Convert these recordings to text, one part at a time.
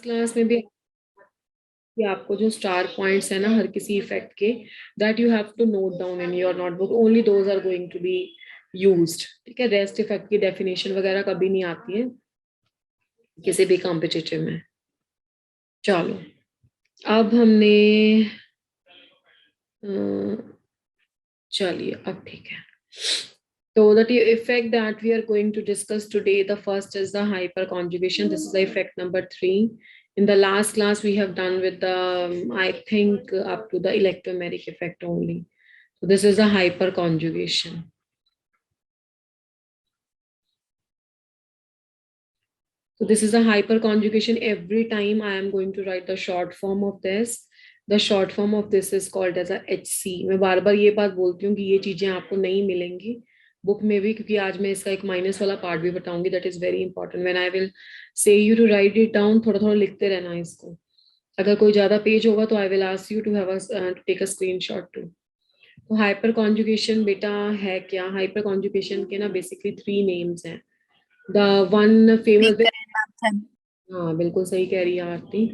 Class में भी कि आपको जो स्टार पॉइंट्स है ना हर किसी इफेक्ट के, that you have to note down in your notebook, only those are going to be used. ठीक है, रेस्ट इफेक्ट की डेफिनेशन वगैरह कभी नहीं आती है किसी भी कॉम्पिटिटिव में। चलो, अब हमने चलिए अब ठीक है। So the effect that we are going to discuss today, the first is the hyperconjugation. This is the effect number 3. In the last class, we have done with the, I think, up to the electromeric effect only. So this is the hyperconjugation. So this is a hyperconjugation. Every time I am going to write the short form of this. The short form of this is called as a HC. मैं बार बार ये बात बोलती हूँ कि ये चीजें आपको नहीं मिलेंगी बुक में भी, क्योंकि आज मैं इसका एक माइनस वाला पार्ट भी बताऊंगी। That is very important. When I will say you to write it down, थोड़ा थोड़ा लिखते रहना इसको। अगर कोई ज्यादा पेज होगा तो I will ask you to have to take a screenshot too. तो हाइपर कॉन्जुगेशन बेटा है क्या? हाइपर कॉन्जुगेशन के ना बेसिकली 3 नेम्स हैं। द वन फेमस, हाँ बिल्कुल सही कह रही है आरती।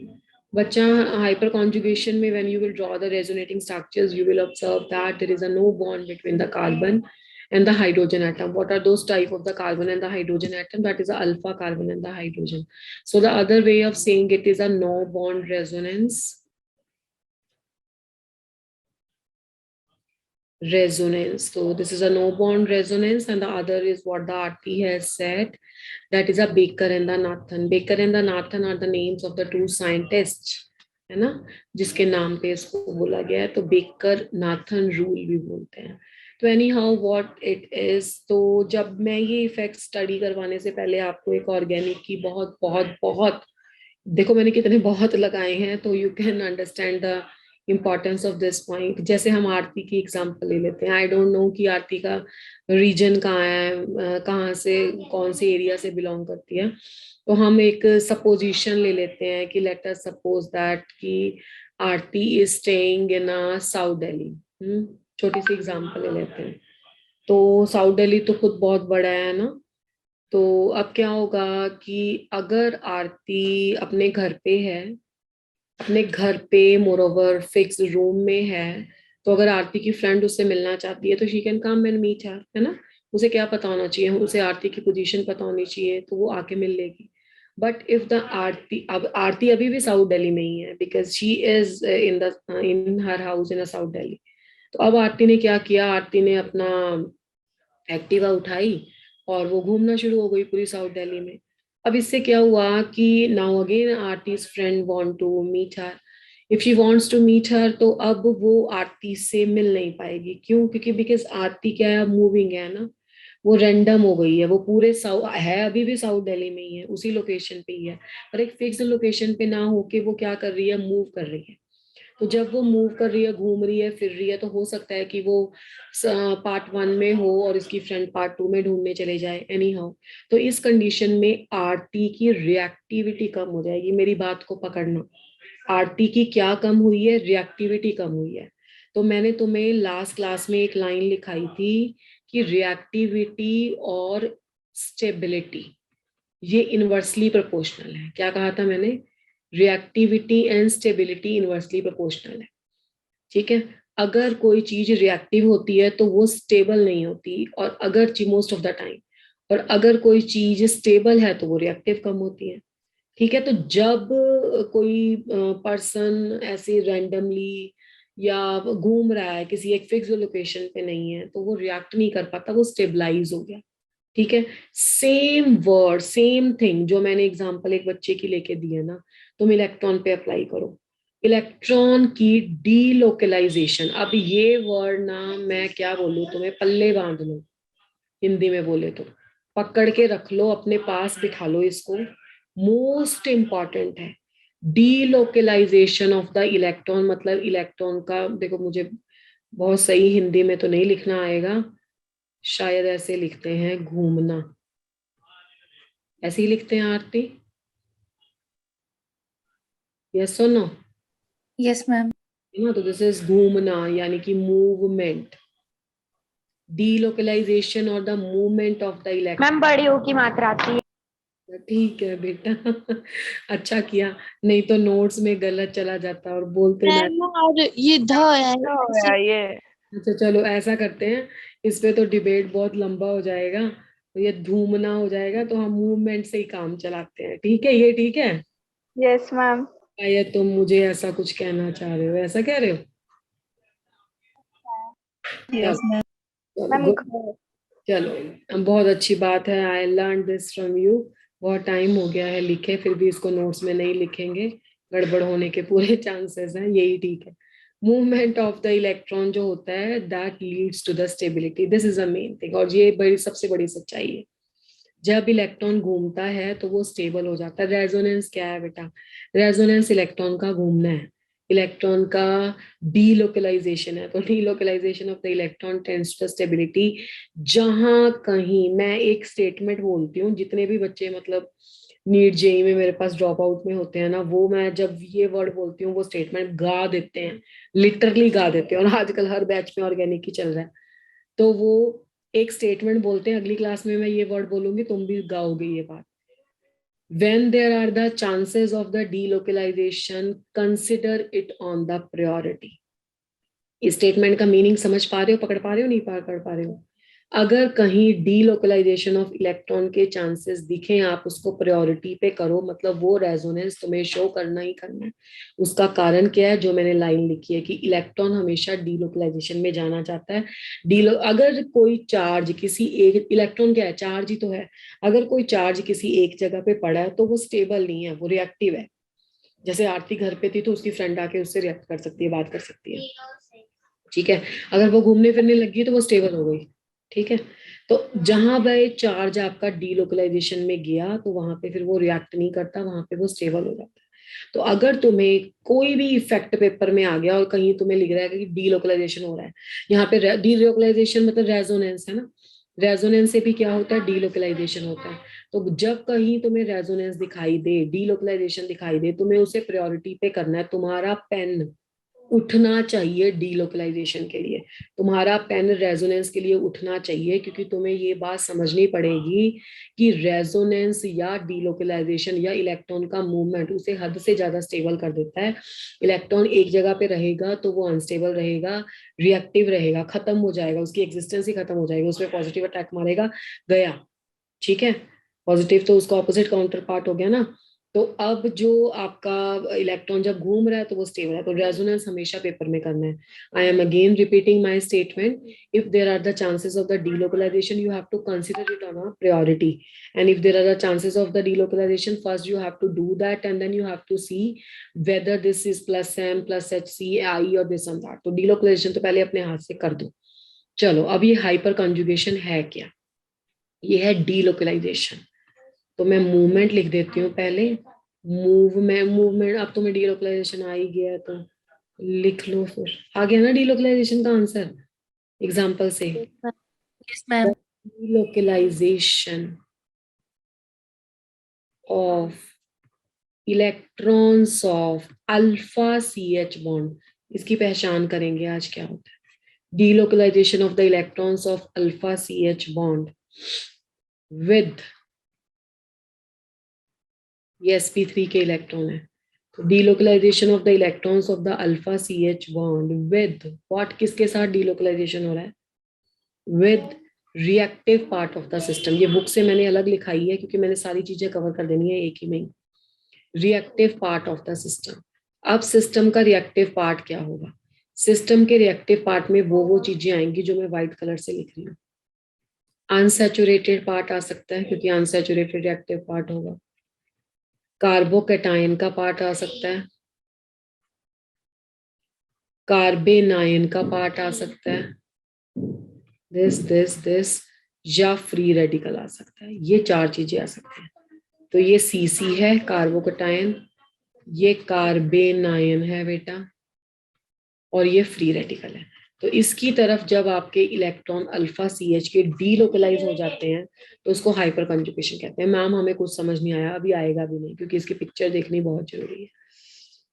बच्चा, हाइपर कॉन्जुगेशन में when you will draw the resonating structures you will observe that there is a no bond between the carbon and the hydrogen atom. What are those type of the carbon and the hydrogen atom? That is the alpha carbon and the hydrogen. So the other way of saying it is a no bond resonance. So this is a no bond resonance, and the other is what the RT has said. That is a Baker and the Nathan. Baker and the Nathan are the names of the 2 scientists, है ना, जिसके नाम पे इसको बोला गया है। तो बेकर नाथन रूल भी बोलते हैं। तो any how what it is, तो जब मैं ये इफेक्ट स्टडी करवाने से पहले आपको एक ऑर्गेनिक की बहुत बहुत बहुत, देखो मैंने कितने बहुत लगाए हैं, तो you can understand the importance of this point. जैसे हम आरती की एग्जांपल ले लेते हैं। आई डोंट नो कि आरती का रीजन कहाँ है, कहाँ से, कौन से एरिया से बिलोंग करती है। तो हम एक सपोजिशन ले लेते हैं कि लेट अस सपोज दैट कि Aarti is staying in south Delhi. छोटी सी एग्जांपल ले लेते हैं। तो साउथ दिल्ली तो खुद बहुत बड़ा है ना। तो अब क्या होगा कि अगर आरती अपने घर पे है, अपने घर पे मोरोवर फिक्स रूम में है, तो अगर आरती की फ्रेंड उससे मिलना चाहती है तो she can come and meet her, है ना। उसे क्या पता होना चाहिए? उसे आरती की पोजीशन पता होनी चाहिए, तो वो आके मिल लेगी। बट इफ द आरती, अब आरती अभी भी साउथ दिल्ली में ही है because she is in her house in south Delhi. तो अब आरती ने क्या किया? आरती ने अपना एक्टिवा उठाई और वो घूमना शुरू हो गई पूरी साउथ दिल्ली में। अब इससे क्या हुआ कि now again Aarti's friend want to meet her. If she wants to meet her, तो अब वो आरती से मिल नहीं पाएगी। क्यों? क्योंकि बिकॉज आरती क्या है, मूविंग है ना, वो रैंडम हो गई है। वो पूरे साउथ है, अभी भी साउथ दिल्ली में ही है, उसी लोकेशन पे ही है, पर एक फिक्स लोकेशन पे ना होके वो क्या कर रही है, मूव कर रही है। तो जब वो मूव कर रही है, घूम रही है, फिर रही है, तो हो सकता है कि वो पार्ट 1 में हो और इसकी फ्रेंड पार्ट 2 में ढूंढने चले जाए, एनी हाउ। तो इस कंडीशन में आरती की रिएक्टिविटी कम हो जाएगी। मेरी बात को पकड़ना, आरती की क्या कम हुई है? रिएक्टिविटी कम हुई है। तो मैंने तुम्हें लास्ट क्लास में एक लाइन लिखाई थी कि रिएक्टिविटी और स्टेबिलिटी ये इनवर्सली प्रोपोर्शनल है। क्या कहा था मैंने? Reactivity and stability inversely proportional है। ठीक है, अगर कोई चीज रिएक्टिव होती है तो वो स्टेबल नहीं होती, और अगर मोस्ट ऑफ द टाइम, और अगर कोई चीज स्टेबल है तो वो रिएक्टिव कम होती है। ठीक है, तो जब कोई पर्सन ऐसे रैंडमली या घूम रहा है किसी एक फिक्स लोकेशन पे नहीं है, तो वो रिएक्ट नहीं कर पाता, वो स्टेबलाइज हो गया। ठीक है, सेम वर्ड सेम थिंग जो मैंने एग्जांपल एक बच्चे की लेके दी है ना, तुम इलेक्ट्रॉन पे अप्लाई करो। इलेक्ट्रॉन की डीलोकलाइजेशन, अब ये वर्ड ना मैं क्या बोलूं तुम्हें, पल्ले बांध लो, हिंदी में बोले तो पकड़ के रख लो, अपने पास बिठा लो इसको। मोस्ट इंपॉर्टेंट है डीलोकलाइजेशन ऑफ द इलेक्ट्रॉन। मतलब इलेक्ट्रॉन का, देखो मुझे बहुत सही हिंदी में तो नहीं लिखना आएगा, शायद ऐसे लिखते हैं घूमना, ऐसे ही लिखते हैं आरती। यस और नो? Yes ma'am. ना, तो दिस इज घूमना यानी कि मूवमेंट। डीलोकलाइजेशन और the movement of the electron. Ma'am बड़ी ओ की मात्रा आती है। ठीक है बेटा। अच्छा किया, नहीं तो नोट्स में गलत चला जाता और बोलते मैं। मैम और ये ध है क्या हो ऐसे। गया ये? अच्छा चलो ऐसा करते हैं, इस पे तो डिबेट बहुत लंबा हो जाएगा, तो ये धूमना हो जाएगा, तो हम मूवमेंट से ही काम चलाते हैं, ठीक है? ये ठीक है? Yes ma'am. या तुम मुझे ऐसा कुछ कहना चाह रहे हो, ऐसा कह रहे हो? चलो यस मैम। चलो मैम गुड। चलो बहुत अच्छी बात है, I learn this from you. बहुत टाइम हो गया है लिखे, फिर भी इसको नोट्स में नहीं लिखेंगे, गड़बड़ होने के पूरे चांसेस हैं, यही ठीक है। मूवमेंट ऑफ द इलेक्ट्रॉन जो होता है that leads to the stability, this is a main thing, और ये बड़ी सबसे बड़ी सच्चाई है। जब इलेक्ट्रॉन घूमता है तो वो स्टेबल हो जाता है। रेजोनेंस क्या है बेटा? रेजोनेंस इलेक्ट्रॉन का घूमना है, इलेक्ट्रॉन का डीलोकलाइजेशन है। तो delocalization of the electron tends to stability. जहां कहीं मैं एक स्टेटमेंट बोलती हूँ, जितने भी बच्चे मतलब नीट जेई में मेरे पास ड्रॉप आउट में होते हैं ना, वो मैं जब ये वर्ड बोलती हूँ वो स्टेटमेंट गा देते हैं, लिटरली गा देते हैं, और आजकल हर बैच में ऑर्गेनिक ही चल रहा है। तो वो एक स्टेटमेंट बोलते हैं, अगली क्लास में मैं ये वर्ड बोलूंगी, तुम भी गाओगे ये बात। When there are the chances of the delocalization, consider it on the priority. इस स्टेटमेंट का मीनिंग समझ पा रहे हो, पकड़ पा रहे हो, नहीं पकड़ पा रहे हो? अगर कहीं डीलोकलाइजेशन ऑफ इलेक्ट्रॉन के चांसेस दिखे, आप उसको प्रायोरिटी पे करो, मतलब वो रेजोनेंस तुम्हें शो करना ही करना है। उसका कारण क्या है? जो मैंने लाइन लिखी है कि इलेक्ट्रॉन हमेशा डीलोकलाइजेशन में जाना चाहता है। डीलो अगर कोई चार्ज किसी एक, इलेक्ट्रॉन क्या है? चार्ज ही तो है। अगर कोई चार्ज किसी एक जगह पे पड़ा है तो वो स्टेबल नहीं है, वो रिएक्टिव है। जैसे आरती घर पे थी तो उसकी फ्रेंड आके उससे रिएक्ट कर सकती है, बात कर सकती है, ठीक है? अगर वो घूमने फिरने लगी तो वो स्टेबल हो गई, ठीक है? तो जहां पे चार्ज आपका डीलोकलाइजेशन में गया तो वहां पे फिर वो रिएक्ट नहीं करता, वहां पे वो स्टेबल हो जाता है। तो अगर तुम्हें कोई भी इफेक्ट पेपर में आ गया और कहीं तुम्हें लिख रहा है कि डीलोकलाइजेशन हो रहा है, यहाँ पे डीलोकलाइजेशन मतलब रेजोनेंस है ना, रेजोनेंस से भी क्या होता है? डीलोकलाइजेशन होता है। तो जब कहीं तुम्हें रेजोनेंस दिखाई दे, डीलोकलाइजेशन दिखाई दे, तुम्हें उसे प्रायोरिटी पे करना है। तुम्हारा पेन उठना चाहिए डीलोकलाइजेशन के लिए, तुम्हारा पेन रेजोनेंस के लिए उठना चाहिए, क्योंकि तुम्हें ये बात समझनी पड़ेगी कि रेजोनेंस या डीलोकलाइजेशन या इलेक्ट्रॉन का मूवमेंट उसे हद से ज्यादा स्टेबल कर देता है। इलेक्ट्रॉन एक जगह पे रहेगा तो वो अनस्टेबल रहेगा, रिएक्टिव रहेगा, खत्म हो जाएगा, उसकी एग्जिस्टेंस ही खत्म हो जाएगी, उसमें पॉजिटिव अटैक मारेगा, गया, ठीक है? पॉजिटिव तो उसका ऑपोजिट काउंटर पार्ट हो गया ना। तो अब जो आपका इलेक्ट्रॉन जब घूम रहा है तो वो स्टेबल है, तो रेजोनेंस हमेशा पेपर में करना है। I am again repeating my statement, if there are the chances of the delocalisation you have to consider it on a priority, and if there are the chances of the delocalisation first you have to do that and then you have to see whether this is plus M plus H C I और this and that. तो delocalisation तो पहले अपने हाथ से कर दो। चलो अब ये हाइपर कंजुगेशन है क्या? ये है डीलोकलाइजेशन। तो मैं मूवमेंट लिख देती हूँ पहले। मूवमेंट, अब तुम्हें डीलोकलाइजेशन आ ही गया है तो लिख लो फिर। आ गया ना डीलोकलाइजेशन का आंसर एग्जाम्पल से? Yes ma'am. Delocalization of electrons of alpha C H bond, इसकी पहचान करेंगे आज क्या होता है। Delocalization of the electrons of alpha C H bond with, ये sp3 के इलेक्ट्रॉन है, तो delocalization of the electrons of the alpha C H bond with what, किसके साथ डीलोकलाइजेशन हो रहा है? With reactive part of the system. ये बुक से मैंने अलग लिखाई है क्योंकि मैंने सारी चीजें कवर कर देनी है एक ही में। Reactive part of the system. अब सिस्टम का रिएक्टिव पार्ट क्या होगा? सिस्टम के रिएक्टिव पार्ट में वो चीजें आएंगी जो मैं व्हाइट कलर से लिख रही हूँ। अनसैचुरेटेड पार्ट आ सकता है क्योंकि अनसैचुरेटेड रिएक्टिव पार्ट होगा, कार्बोकेटाइन का पार्ट आ सकता है, कार्बेनाइन का पार्ट आ सकता है, दिस या फ्री रेडिकल आ सकता है। ये चार चीजें आ सकती हैं। तो ये सीसी है कार्बोकेटाइन, ये कार्बेनाइन है बेटा, और ये फ्री रेडिकल है। तो इसकी तरफ जब आपके इलेक्ट्रॉन अल्फा सी एच के डीलोकलाइज हो जाते हैं तो उसको हाइपर कंजुगेशन कहते हैं। मैम हमें कुछ समझ नहीं आया, अभी आएगा भी नहीं क्योंकि इसकी पिक्चर देखनी बहुत जरूरी है।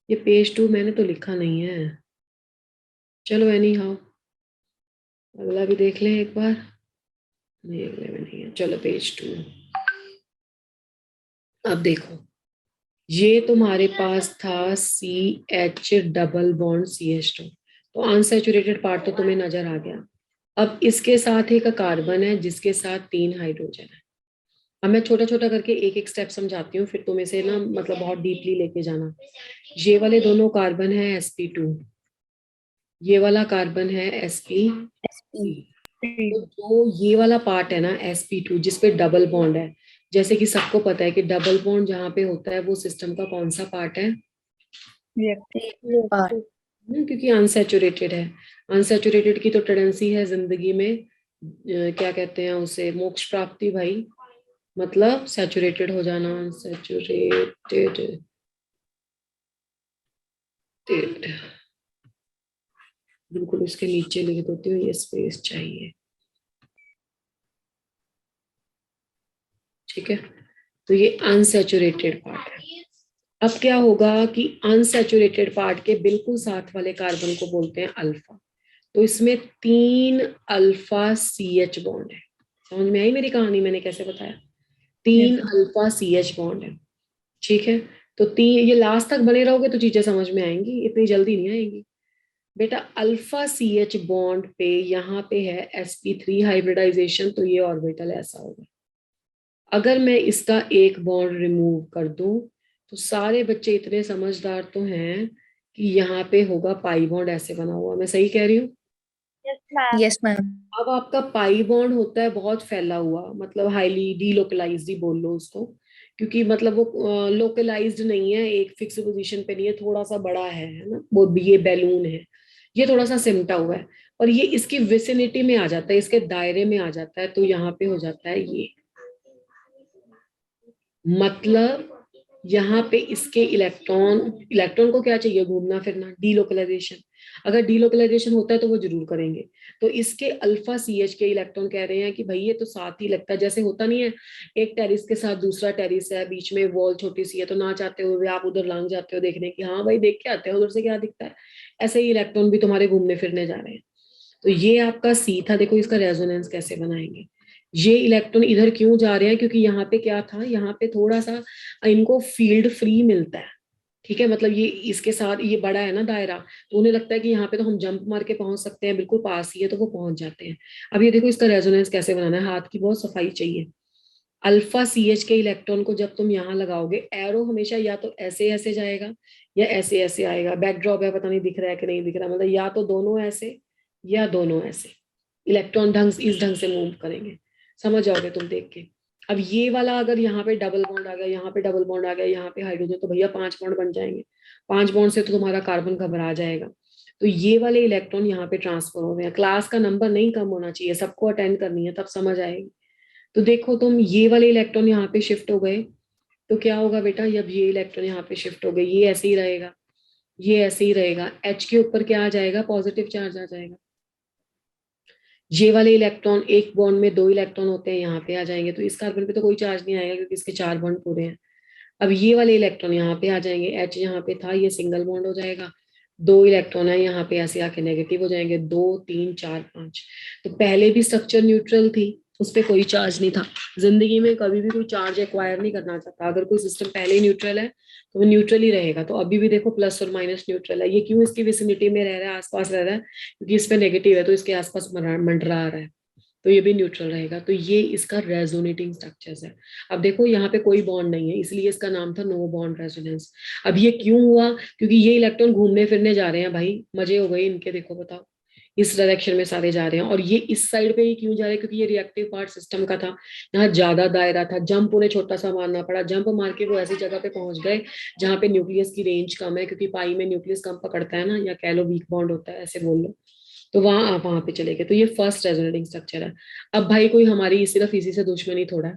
ये पेज 2 मैंने तो लिखा नहीं है। चलो एनी हाउ, अगला भी देख लें एक बार। नहीं अगले में नहीं है, चलो पेज 2। अब देखो, ये तुम्हारे पास था CH डबल बॉन्ड CH2, तो अनसैचुरेटेड पार्ट तो तुम्हें नजर आ गया। अब इसके साथ एक कार्बन है जिसके साथ 3 हाइड्रोजन है। अब मैं छोटा छोटा करके एक एक स्टेप समझाती हूँ, फिर तुम इसे ना मतलब बहुत डीपली लेके जाना। ये वाले दोनों कार्बन है sp2, ये वाला कार्बन है sp3। तो जो ये वाला पार्ट है ना sp2 जिसपे डबल बॉन्ड है, जैसे कि सबको पता है कि डबल बॉन्ड जहाँ पे होता है वो सिस्टम का कौन सा पार्ट है? और क्योंकि अनसैचुरेटेड है। अनसैचुरेटेड की तो टेंडेंसी है जिंदगी में क्या कहते हैं उसे, मोक्ष प्राप्ति भाई, मतलब सैचुरेटेड हो जाना, अनसैचुरेटेड। बिल्कुल इसके नीचे लिख देती हूँ, ये स्पेस चाहिए, ठीक है। तो ये अनसैचुरेटेड पार्ट है। अब क्या होगा कि अनसैचुरेटेड पार्ट के बिल्कुल साथ वाले कार्बन को बोलते हैं अल्फा। तो इसमें 3 अल्फा CH बॉन्ड है। समझ में आई मेरी कहानी, मैंने कैसे बताया? 3 अल्फा CH बॉन्ड है, ठीक है। तो 3, ये लास्ट तक बने रहोगे तो चीजें समझ में आएंगी, इतनी जल्दी नहीं आएंगी बेटा। अल्फा CH बॉन्ड पे यहाँ पे है sp3 हाइब्रिडाइजेशन, तो ये ऑर्बिटल ऐसा होगा। अगर मैं इसका एक बॉन्ड रिमूव कर दूं तो सारे बच्चे इतने समझदार तो हैं कि यहाँ पे होगा पाई बॉन्ड ऐसे बना हुआ। मैं सही कह रही हूँ? Yes ma'am. अब आपका पाई बॉन्ड होता है बहुत फैला हुआ, मतलब हाईली डीलोकलाइज्ड ही बोल लो उसको, क्योंकि मतलब वो लोकलाइज्ड नहीं है, एक फिक्स पोजीशन पे नहीं है, थोड़ा सा बड़ा है ना वो। ये बैलून है, ये थोड़ा सा सिमटा हुआ है, और ये इसकी विसिनिटी में आ जाता है, इसके दायरे में आ जाता है, तो यहाँ पे हो जाता है ये। मतलब यहाँ पे इसके इलेक्ट्रॉन, इलेक्ट्रॉन को क्या चाहिए? घूमना फिरना, डीलोकलाइजेशन। अगर डीलोकलाइजेशन होता है तो वो जरूर करेंगे। तो इसके अल्फा CH के इलेक्ट्रॉन कह रहे हैं कि भाई ये तो साथ ही लगता है, जैसे होता नहीं है एक टेरिस के साथ दूसरा टेरिस है, बीच में वॉल छोटी सी है, तो ना चाहते हुए आप उधर लांग जाते हो देखने की, हाँ भाई देख के आते हैं उधर से क्या दिखता है। ऐसे ही इलेक्ट्रॉन भी तुम्हारे घूमने फिरने जा रहे हैं। तो ये आपका C था। देखो इसका रेजोनेंस कैसे बनाएंगे। ये इलेक्ट्रॉन इधर क्यों जा रहे हैं? क्योंकि यहाँ पे क्या था, यहाँ पे थोड़ा सा इनको फील्ड फ्री मिलता है, ठीक है। मतलब ये इसके साथ ये बड़ा है ना दायरा, तो उन्हें लगता है कि यहाँ पे तो हम जंप मार के पहुंच सकते हैं, बिल्कुल पास ही है, तो वो पहुंच जाते हैं। अब ये देखो इसका रेजोनेंस कैसे बनाना है, हाथ की बहुत सफाई चाहिए। अल्फा CH के इलेक्ट्रॉन को जब तुम यहाँ लगाओगे, एरो हमेशा या तो ऐसे ऐसे जाएगा या ऐसे ऐसे आएगा। बैकड्रॉप है, पता नहीं दिख रहा है कि नहीं दिख रहा, मतलब या तो दोनों ऐसे या दोनों ऐसे। इलेक्ट्रॉन ढंग इस ढंग से मूव करेंगे, समझ जाओगे तुम देख के। अब ये वाला अगर यहाँ पे डबल बॉन्ड आ गया, यहाँ पे डबल बॉन्ड आ गया, यहाँ पे हाइड्रोजन, तो भैया 5 बॉन्ड बन जाएंगे। 5 बॉन्ड से तो तुम्हारा कार्बन घबरा जाएगा। तो ये वाले इलेक्ट्रॉन यहाँ पे ट्रांसफर हो गए हैं। क्लास का नंबर नहीं कम होना चाहिए, सबको अटेंड करनी है, तब समझ आएगी। तो देखो तुम, ये वाले इलेक्ट्रॉन यहाँ पे शिफ्ट हो गए, तो क्या होगा बेटा, जब ये इलेक्ट्रॉन यहाँ पे शिफ्ट हो गए, ये ऐसे ही रहेगा, ये ऐसे ही रहेगा। H के ऊपर क्या आ जाएगा? पॉजिटिव चार्ज आ जाएगा। ये वाले इलेक्ट्रॉन, एक बॉन्ड में 2 इलेक्ट्रॉन होते हैं, यहाँ पे आ जाएंगे, तो इस कार्बन पे तो कोई चार्ज नहीं आएगा क्योंकि इसके 4 बॉन्ड पूरे हैं। अब ये वाले इलेक्ट्रॉन यहाँ पे आ जाएंगे, H यहाँ पे था, ये सिंगल बॉन्ड हो जाएगा। 2 इलेक्ट्रॉन है यहाँ पे, ऐसे आके नेगेटिव हो जाएंगे, 2 3 4 5। तो पहले भी स्ट्रक्चर न्यूट्रल थी, उस पर कोई चार्ज नहीं था। जिंदगी में कभी भी कोई चार्ज एक्वायर नहीं करना चाहता। अगर कोई सिस्टम पहले ही न्यूट्रल है तो वो न्यूट्रल ही रहेगा। तो अभी भी देखो प्लस और माइनस न्यूट्रल है। ये क्यों इसकी विसिनिटी में रह रहा है, आसपास रह रहा है? क्योंकि इस पे नेगेटिव है तो इसके आसपास मंडरा रहा है, तो ये भी न्यूट्रल रहेगा। तो ये इसका रेजोनेटिंग स्ट्रक्चर्स है। अब देखो यहाँ पे कोई बॉन्ड नहीं है, इसलिए इसका नाम था नो बॉन्ड रेजोनेंस। अब ये क्यों हुआ? क्योंकि ये इलेक्ट्रॉन घूमने फिरने जा रहे हैं भाई, मजे हो गए इनके। देखो बताओ, इस डायरेक्शन में सारे जा रहे हैं, और ये इस साइड पे ही क्यों जा रहे हैं? क्योंकि ये रिएक्टिव पार्ट सिस्टम का था, यहाँ ज्यादा दायरा था, जंप उन्हें छोटा सा मारना पड़ा। जंप मार के वो ऐसी जगह पे पहुंच गए जहाँ पे न्यूक्लियस की रेंज कम है, क्योंकि पाई में न्यूक्लियस कम पकड़ता है ना, या कह लो वीक बॉन्ड होता है, ऐसे बोल लो। तो वहां आप वहां पे चले गए। तो ये फर्स्ट रेजोनेटिंग स्ट्रक्चर है। अब भाई कोई हमारी सिर्फ इसी से दुश्मनी थोड़ा है।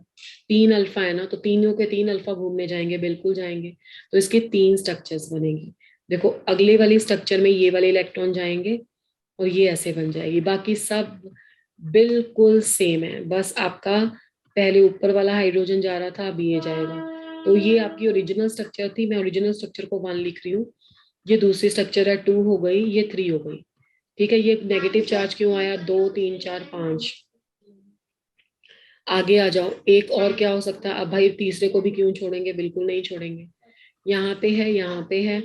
3 अल्फा है ना, तो तीनों के 3 अल्फा घूमने जाएंगे, बिल्कुल जाएंगे। तो इसके 3 स्ट्रक्चर्स बनेगी। देखो अगले वाली स्ट्रक्चर में ये वाले इलेक्ट्रॉन जाएंगे और ये ऐसे बन जाएगी। बाकी सब बिल्कुल सेम है, बस आपका पहले ऊपर वाला हाइड्रोजन जा रहा था, अब ये जाएगा। तो ये आपकी ओरिजिनल स्ट्रक्चर थी, मैं ओरिजिनल स्ट्रक्चर को 1 लिख रही हूँ। ये दूसरी स्ट्रक्चर है 2 हो गई, ये 3 हो गई, ठीक है। ये नेगेटिव चार्ज क्यों आया? 2 3 4 5। आगे आ जाओ, एक और क्या हो सकता है? अब भाई तीसरे को भी क्यों छोड़ेंगे, बिल्कुल नहीं छोड़ेंगे। यहाँ पे है, यहाँ पे है,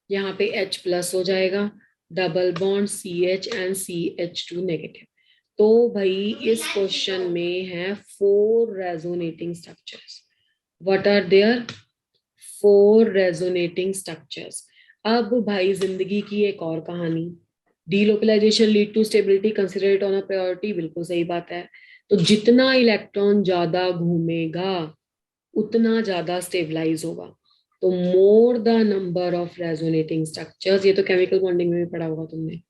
यहाँ पे H प्लस हो जाएगा, double bond CH and CH2 negative. तो भाई इस क्वेश्चन में है 4 resonating structures. What are there? 4 resonating structures. अब भाई जिंदगी की एक और कहानी, delocalization lead to stability, consider it on a priority, बिल्कुल सही बात है। तो जितना इलेक्ट्रॉन ज्यादा घूमेगा उतना ज्यादा स्टेबलाइज होगा। तो more the number of resonating structures, ये तो केमिकल बॉन्डिंग में भी पढ़ा होगा तुमने,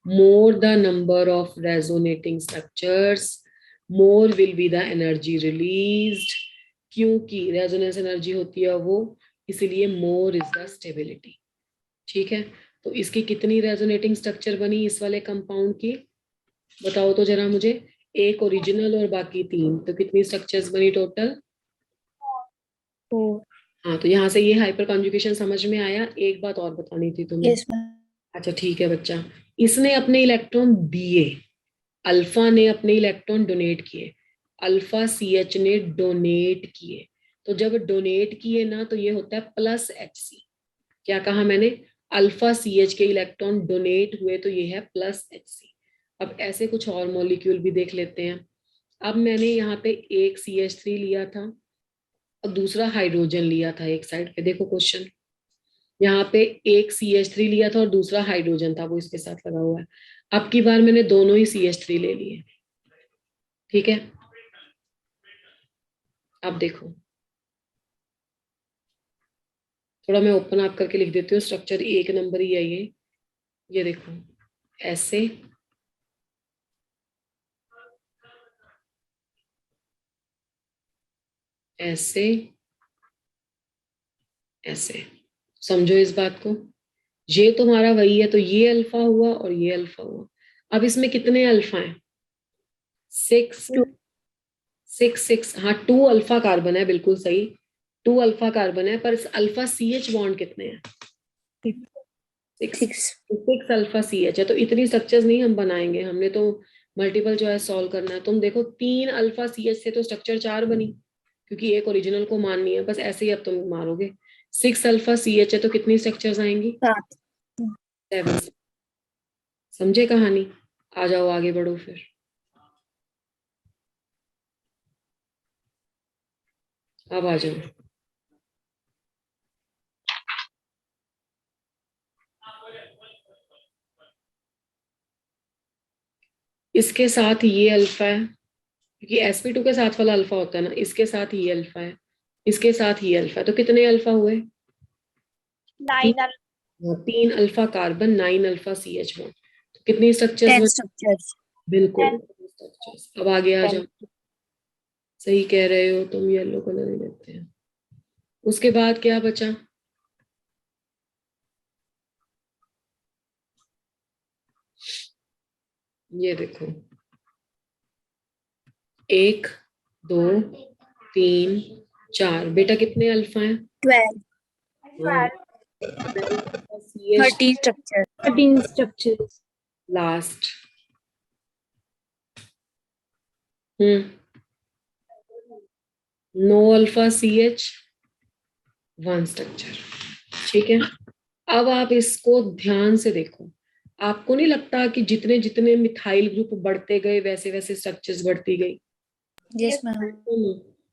more the number of resonating structures more will be the energy released. क्योंकि रेजोनेंस एनर्जी होती है वो, इसीलिए मोर इज द स्टेबिलिटी। ठीक है, तो इसकी कितनी रेजोनेटिंग स्ट्रक्चर बनी इस वाले कंपाउंड की, बताओ तो जरा मुझे। एक ओरिजिनल और बाकी 3, तो कितनी स्ट्रक्चर्स बनी टोटल? 4. हाँ, तो यहाँ से ये हाइपर कॉन्जुगेशन समझ में आया। एक बात और बतानी थी तुम्हें। Yes, ma'am. अच्छा ठीक है बच्चा, इसने अपने इलेक्ट्रॉन दिए, अल्फा ने अपने इलेक्ट्रॉन डोनेट किए, अल्फा CH ने डोनेट किए। तो जब डोनेट किए ना, तो ये होता है प्लस HC। क्या कहा मैंने? अल्फा CH के इलेक्ट्रॉन डोनेट हुए तो ये है प्लस HC। अब ऐसे कुछ और मॉलिक्यूल भी देख लेते हैं। अब मैंने यहाँ पे एक CH3 लिया था और दूसरा हाइड्रोजन लिया था एक साइड पे, देखो क्वेश्चन। यहाँ पे एक CH3 लिया था और दूसरा हाइड्रोजन था, वो इसके साथ लगा हुआ है। अब की बार मैंने दोनों ही CH3 ले लिए। ठीक है, अब देखो, थोड़ा मैं ओपन अप करके लिख देती हूँ, स्ट्रक्चर एक नंबर ही है ये देखो, ऐसे, ऐसे, ऐसे। समझो इस बात को, ये तुम्हारा वही है, तो ये अल्फा हुआ और ये अल्फा हुआ। अब इसमें कितने अल्फा हैं? 6, 2. 6 हाँ, 2 अल्फा कार्बन है, बिल्कुल सही, 2 अल्फा कार्बन है, पर इस अल्फा CH बॉन्ड कितने हैं? 6। 6. 6 अल्फा CH है, तो इतनी स्ट्रक्चर्स नहीं हम बनाएंगे, हमने तो मल्टीपल चॉइस सॉल्व करना है। तुम देखो 3 अल्फा CH से तो स्ट्रक्चर 4 बनी, क्योंकि एक ओरिजिनल को माननी है, बस ऐसे ही अब तुम मारोगे। 6 अल्फा CH है तो कितनी स्ट्रक्चर्स आएंगी? 7. 7। समझे कहानी? आ जाओ आगे बढ़ो फिर। अब आ जाओ, इसके साथ ये अल्फा है, क्योंकि sp2 के साथ वाला अल्फा होता है ना, इसके साथ ये अल्फा है, इसके साथ ये अल्फा है, तो कितने अल्फा हुए? 9. 3 alpha carbon, 9 alpha CH bond, तो कितनी स्ट्रक्चर्स 10 में? structures. बिल्कुल स्ट्रक्चर्स। अब आगे आ 10. जाओ, सही कह रहे हो तुम, येलो कलर ही लेते हैं। उसके बाद क्या बचा? ये देखो, 1 2 3 4, बेटा कितने अल्फा हैं? 12. हाँ, 12 13 structures. 13 structures. लास्ट। हम्म, 9 अल्फा CH, 1 स्ट्रक्चर। ठीक है, अब आप इसको ध्यान से देखो। आपको नहीं लगता कि जितने जितने मिथाइल ग्रुप बढ़ते गए वैसे वैसे स्ट्रक्चर्स बढ़ती गई? Yes, ma'am.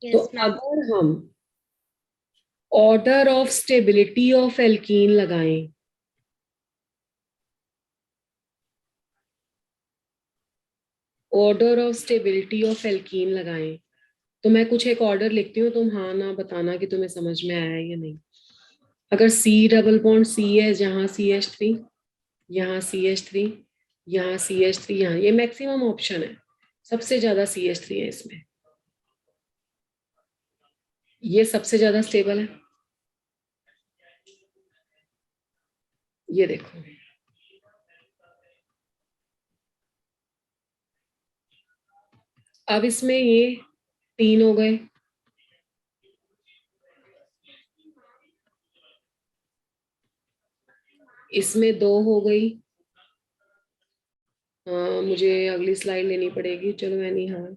तो अगर हम order of stability of alkene लगाएं, order of stability of alkene लगाएं, तो मैं कुछ एक ऑर्डर लिखती हूँ, तुम हाँ ना बताना कि तुम्हें समझ में आया है या नहीं। अगर C डबल बॉन्ड C है, जहाँ CH3, यहाँ CH3, यहाँ CH3, यहाँ, ये मैक्सिमम ऑप्शन है, सबसे ज्यादा CH3 है इसमें, ये सबसे ज्यादा स्टेबल है। ये देखो, अब इसमें ये 3 हो गए, इसमें 2 हो गई। मुझे अगली स्लाइड लेनी पड़ेगी, चलो मैं नहीं, हाँ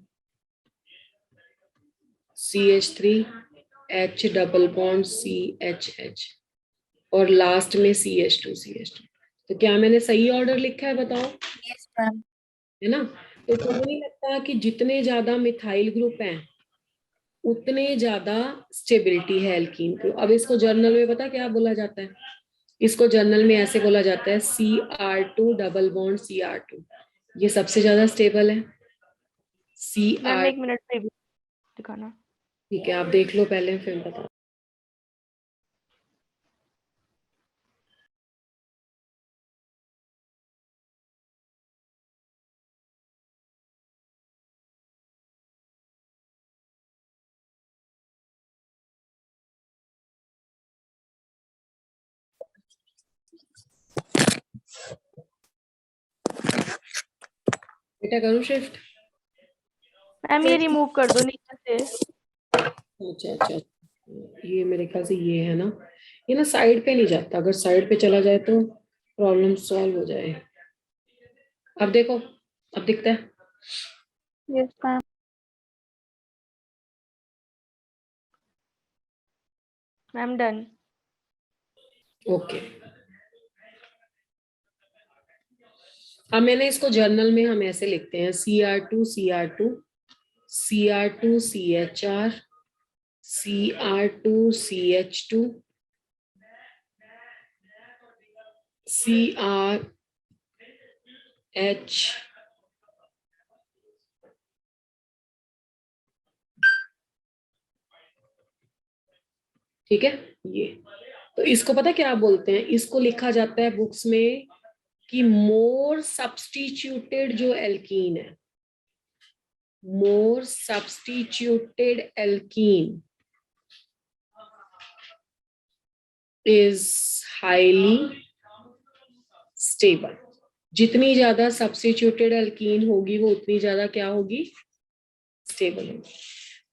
CH3 H double bond CH और लास्ट में CH2 तो क्या मैंने सही ऑर्डर लिखा है बताओ, Yes, ma'am. है ना? तो तुम्हें नहीं लगता कि जितने ज्यादा मिथाइल ग्रुप हैं उतने ज्यादा स्टेबिलिटी है एल्कीन को? अब इसको जर्नल में पता क्या बोला जाता है? इसको जर्नल में ऐसे बोला जाता है Cr2 डबल बॉन्ड Cr2, ये सबसे ज्यादा स्टेबल है। मैम Cr, 1 मिनट पे भी दिखाना। ठीक है आप देख लो पहले फिर बताओ। बेटा करूँ शिफ्ट? मैम ये रिमूव कर दो नीचे से। अच्छा अच्छा, ये मेरे ख्याल से ये है ना, ये ना साइड पे नहीं जाता, अगर साइड पे चला जाए तो प्रॉब्लम सॉल्व हो जाए। अब देखो, अब दिखता है? Yes ma'am. Ma'am done. Okay, अब मैंने इसको जर्नल में हम ऐसे लिखते हैं Cr2 Cr2 Cr2 CHR Cr2 CH2 CRH ठीक है। ये तो इसको पता क्या बोलते हैं? इसको लिखा जाता है बुक्स में कि मोर सब्स्टिट्यूटेड जो एल्कीन है, मोर substituted alkene is highly stable. जितनी ज्यादा सब्स्टिट्यूटेड एल्कीन होगी वो उतनी ज्यादा क्या होगी? स्टेबल होगी।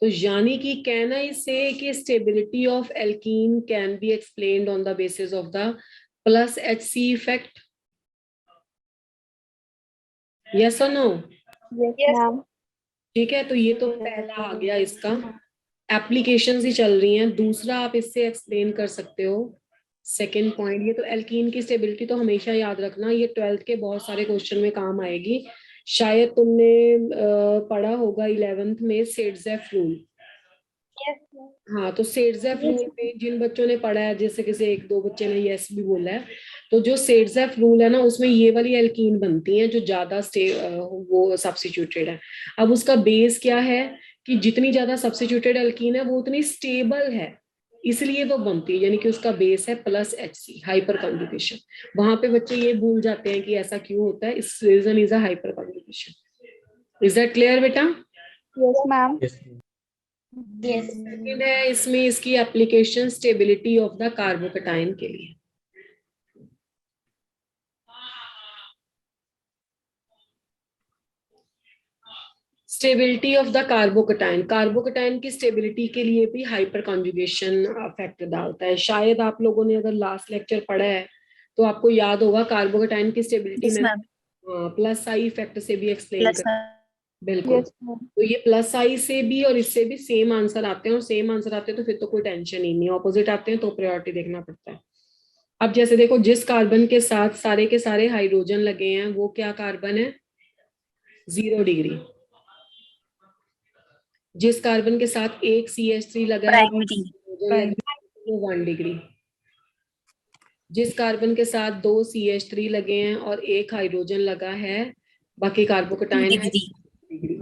तो यानी कि कैन आई से कि stability of alkene can be explained on the basis of the plus HC effect? Yes और नो? Yes ma'am. ठीक है, तो ये तो पहला आ गया इसका, एप्लीकेशंस ही चल रही हैं। दूसरा आप इससे एक्सप्लेन कर सकते हो सेकेंड पॉइंट। ये तो एल्कीन की स्टेबिलिटी तो हमेशा याद रखना, ये 12th के बहुत सारे क्वेश्चन में काम आएगी। शायद तुमने पढ़ा होगा 11th में सेडजेफ रूल। यस हाँ, तो सेडजेफ रूल में जिन बच्चों ने पढ़ा है, जैसे किसी एक दो बच्चे ने यस भी बोला है, तो जो सेडजेफ रूल है ना उसमें ये वाली एल्कीन बनती हैं जो ज्यादा वो सब्स्टिट्यूटेड है। अब उसका बेस क्या है कि जितनी ज्यादा सब्स्टिट्यूटेड एल्कीन है वो उतनी स्टेबल है, इसलिए वो बनती है, यानी कि उसका बेस है प्लस HC, हाइपर कॉन्जुगेशन। वहां पे बच्चे ये भूल जाते हैं कि ऐसा क्यों होता है, इस reason is a hyperconjugation. Is that clear बेटा? Yes ma'am. सेकंड है इसमें इसकी application stability of the carbocation के लिए। Stability of the carbocation, carbocation की स्टेबिलिटी के लिए भी हाइपर कॉन्जुगेशन फैक्टर डालता है। शायद आप लोगों ने अगर लास्ट लेक्चर पढ़ा है तो आपको याद होगा कार्बोकैटायन की स्टेबिलिटी यस में मैम। प्लस आई फैक्टर से भी एक्सप्लेन प्लस कर। बिल्कुल, यस मैम। तो ये प्लस आई से भी और इससे भी सेम आंसर आते हैं, और सेम आंसर आते हैं तो फिर तो कोई टेंशन ही नहीं, ऑपोजिट आते हैं तो प्रायोरिटी देखना पड़ता है। अब जैसे देखो, जिस कार्बन के साथ सारे के सारे हाइड्रोजन लगे हैं वो क्या कार्बन है? 0 डिग्री। जिस कार्बन के साथ एक CH3 लगा है प्राइमरी। हाइड्रोजन लगे हैं, वो 1 डिग्री। जिस कार्बन के साथ 2 CH3 लगे हैं और एक हाइड्रोजन लगा है, बाकी 2 कार्बोकैटायन है डिग्री। डिग्री।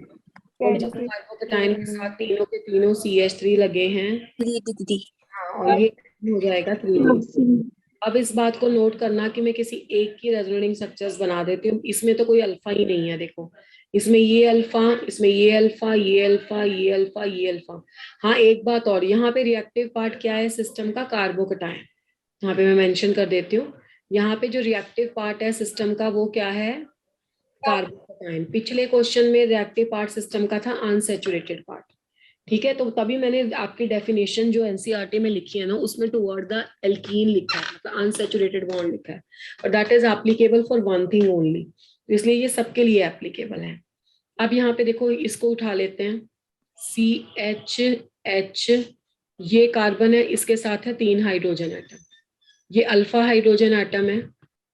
और जिस कार्बोकैटायन के साथ तीनों के तीनों CH3 लगे हैं, 3 डिग्री। हाँ, और ये हो जाएगा 3 डिग्री। अब इस बात को नोट करना कि मैं किसी एक की रेजोनेटिंग स्ट्रक्चर्स बना देती हूँ, इसमें तो कोई अल्फा ही नहीं है। देखो, इसमें ये अल्फा, इसमें ये अल्फा, ये अल्फा, ये अल्फा, ये अल्फा। हाँ, एक बात और, यहाँ पे रिएक्टिव पार्ट क्या है सिस्टम का? कार्बोकैटायन। यहाँ पे मैं मेंशन कर देती हूँ, यहाँ पे जो रिएक्टिव पार्ट है सिस्टम का वो क्या है? कार्बोकैटायन। पिछले क्वेश्चन में रिएक्टिव पार्ट सिस्टम का था अनसैचुरेटेड पार्ट। ठीक है, तो तभी मैंने आपकी डेफिनेशन जो एनसीईआरटी में लिखी है ना उसमें टुवर्ड द एल्कीन लिखा है, मतलब अनसैचुरेटेड बॉन्ड लिखा है, और that is applicable for one thing only, इसलिए ये सबके लिए एप्लीकेबल है। अब यहाँ पे देखो, इसको उठा लेते हैं, CH H, ये कार्बन है, इसके साथ है 3 हाइड्रोजन एटम, ये अल्फा हाइड्रोजन एटम है,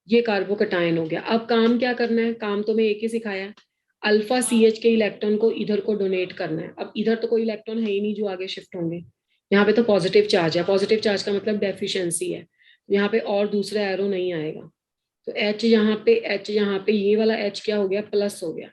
ये कार्बोकटायन हो गया। अब काम क्या करना है, काम तो मैं एक ही सिखाया, अल्फा CH के इलेक्ट्रॉन को इधर को डोनेट करना है। अब इधर तो कोई इलेक्ट्रॉन है ही नहीं जो आगे शिफ्ट होंगे, यहाँ पे तो पॉजिटिव चार्ज है, पॉजिटिव चार्ज का मतलब डेफिशिएंसी है, यहाँ पे और दूसरा एरो नहीं आएगा। तो H यहाँ पे, H यहाँ पे, ये वाला H क्या हो गया, प्लस हो गया,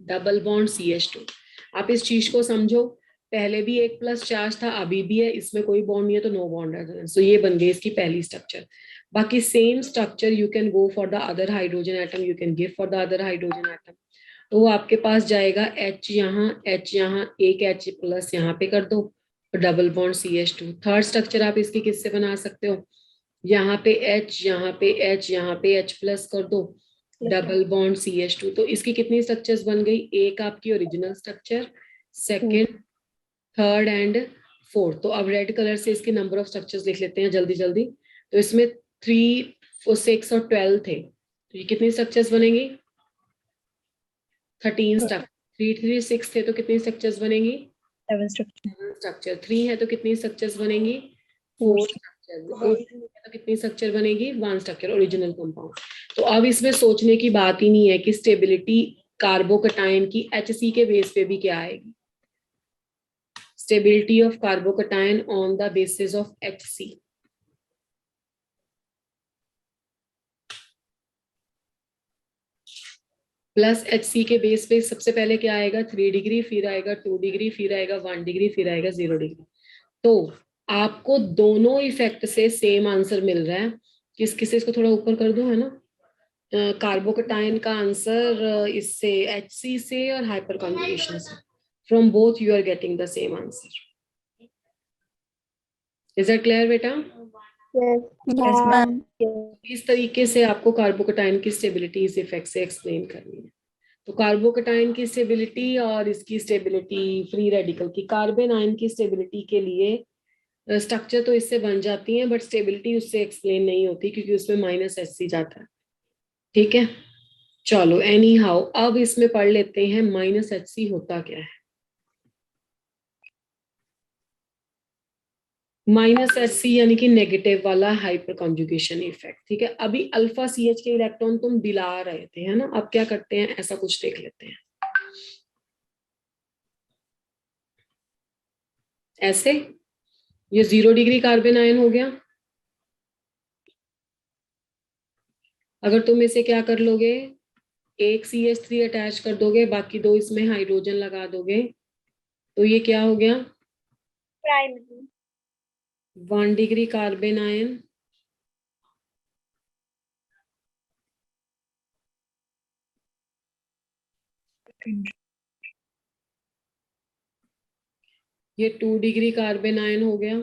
डबल बॉन्ड CH2। आप इस चीज को समझो, पहले भी एक प्लस चार्ज था, अभी भी है, इसमें कोई बॉन्ड नहीं है, तो नो बॉन्ड रेजोनेंस। तो ये बन गई इसकी पहली स्ट्रक्चर। बाकी same structure you can go for the other hydrogen atom, you can give for the other hydrogen atom. तो वो आपके पास जाएगा H यहाँ, H यहाँ, एक H प्लस यहाँ पे कर दो, double bond CH2। Third structure आप इसकी किससे बना सकते हो, यहाँ पे H, यहाँ पे H, यहाँ पे H प्लस कर दो, डबल बॉन्ड CH2। तो इसकी कितनी स्ट्रक्चर्स बन गई, एक आपकी original structure, second, third and fourth. तो अब रेड कलर से इसके नंबर ऑफ स्ट्रक्चर्स लिख लेते हैं जल्दी जल्दी। तो इसमें 3, 6 और 12 थे, तो ये कितनी स्ट्रक्चर्स बनेंगी, 13 स्ट्रक्चर। 3, 3, 6 थे तो कितनी स्ट्रक्चर्स बनेंगी, 7 स्ट्रक्चर। स्ट्रक्चर। 3 है तो कितनी स्ट्रक्चर्स बनेगी, 4 स्ट्रक्चर। तो कितनी स्ट्रक्चर बनेगी, 1 स्ट्रक्चर, ओरिजिनल कंपाउंड। तो अब इसमें सोचने की बात ही नहीं है कि स्टेबिलिटी कार्बोकटायन की HC के बेस पे भी क्या आएगी, stability of carbocation on the basis of HC। Plus HC के बेस पे सबसे पहले क्या आएगा, 3 डिग्री, फिर आएगा 2 डिग्री, फिर आएगा 1 डिग्री, फिर आएगा 0 डिग्री। तो आपको दोनों इफेक्ट से सेम आंसर मिल रहा है। किसे इसको थोड़ा ऊपर कर दो, है ना, कार्बोकटायन का आंसर इससे, HC से और हाइपर कॉन्जुगेशन से, from both you are getting the same answer. Is that clear बेटा? Yes ma'am. इस तरीके से आपको कार्बोकटायन की स्टेबिलिटी इस इफेक्ट से एक्सप्लेन करनी है। तो कार्बोकटायन की स्टेबिलिटी और इसकी स्टेबिलिटी फ्री रेडिकल की, कार्बन आयन की स्टेबिलिटी के लिए स्ट्रक्चर तो इससे बन जाती है, बट स्टेबिलिटी उससे एक्सप्लेन नहीं होती क्योंकि उसमें -HC जाता है। ठीक है, चलो एनी हाउ अब इसमें पढ़ लेते हैं -HC होता क्या है। -HC यानी कि नेगेटिव वाला हाइपर कॉन्जुगेशन इफेक्ट। ठीक है, अभी अल्फा CH के इलेक्ट्रॉन तुम दिला रहे थे, है ना, अब क्या करते हैं, ऐसा कुछ देख लेते हैं। ऐसे ये 0 डिग्री कार्बन आयन हो गया। अगर तुम इसे क्या कर लोगे, एक CH3 अटैच कर दोगे, बाकी 2 इसमें हाइड्रोजन लगा दोगे, तो ये क्या हो गया, प्राइमरी 1 डिग्री कार्बन आयन, ये 2 डिग्री कार्बन आयन हो गया।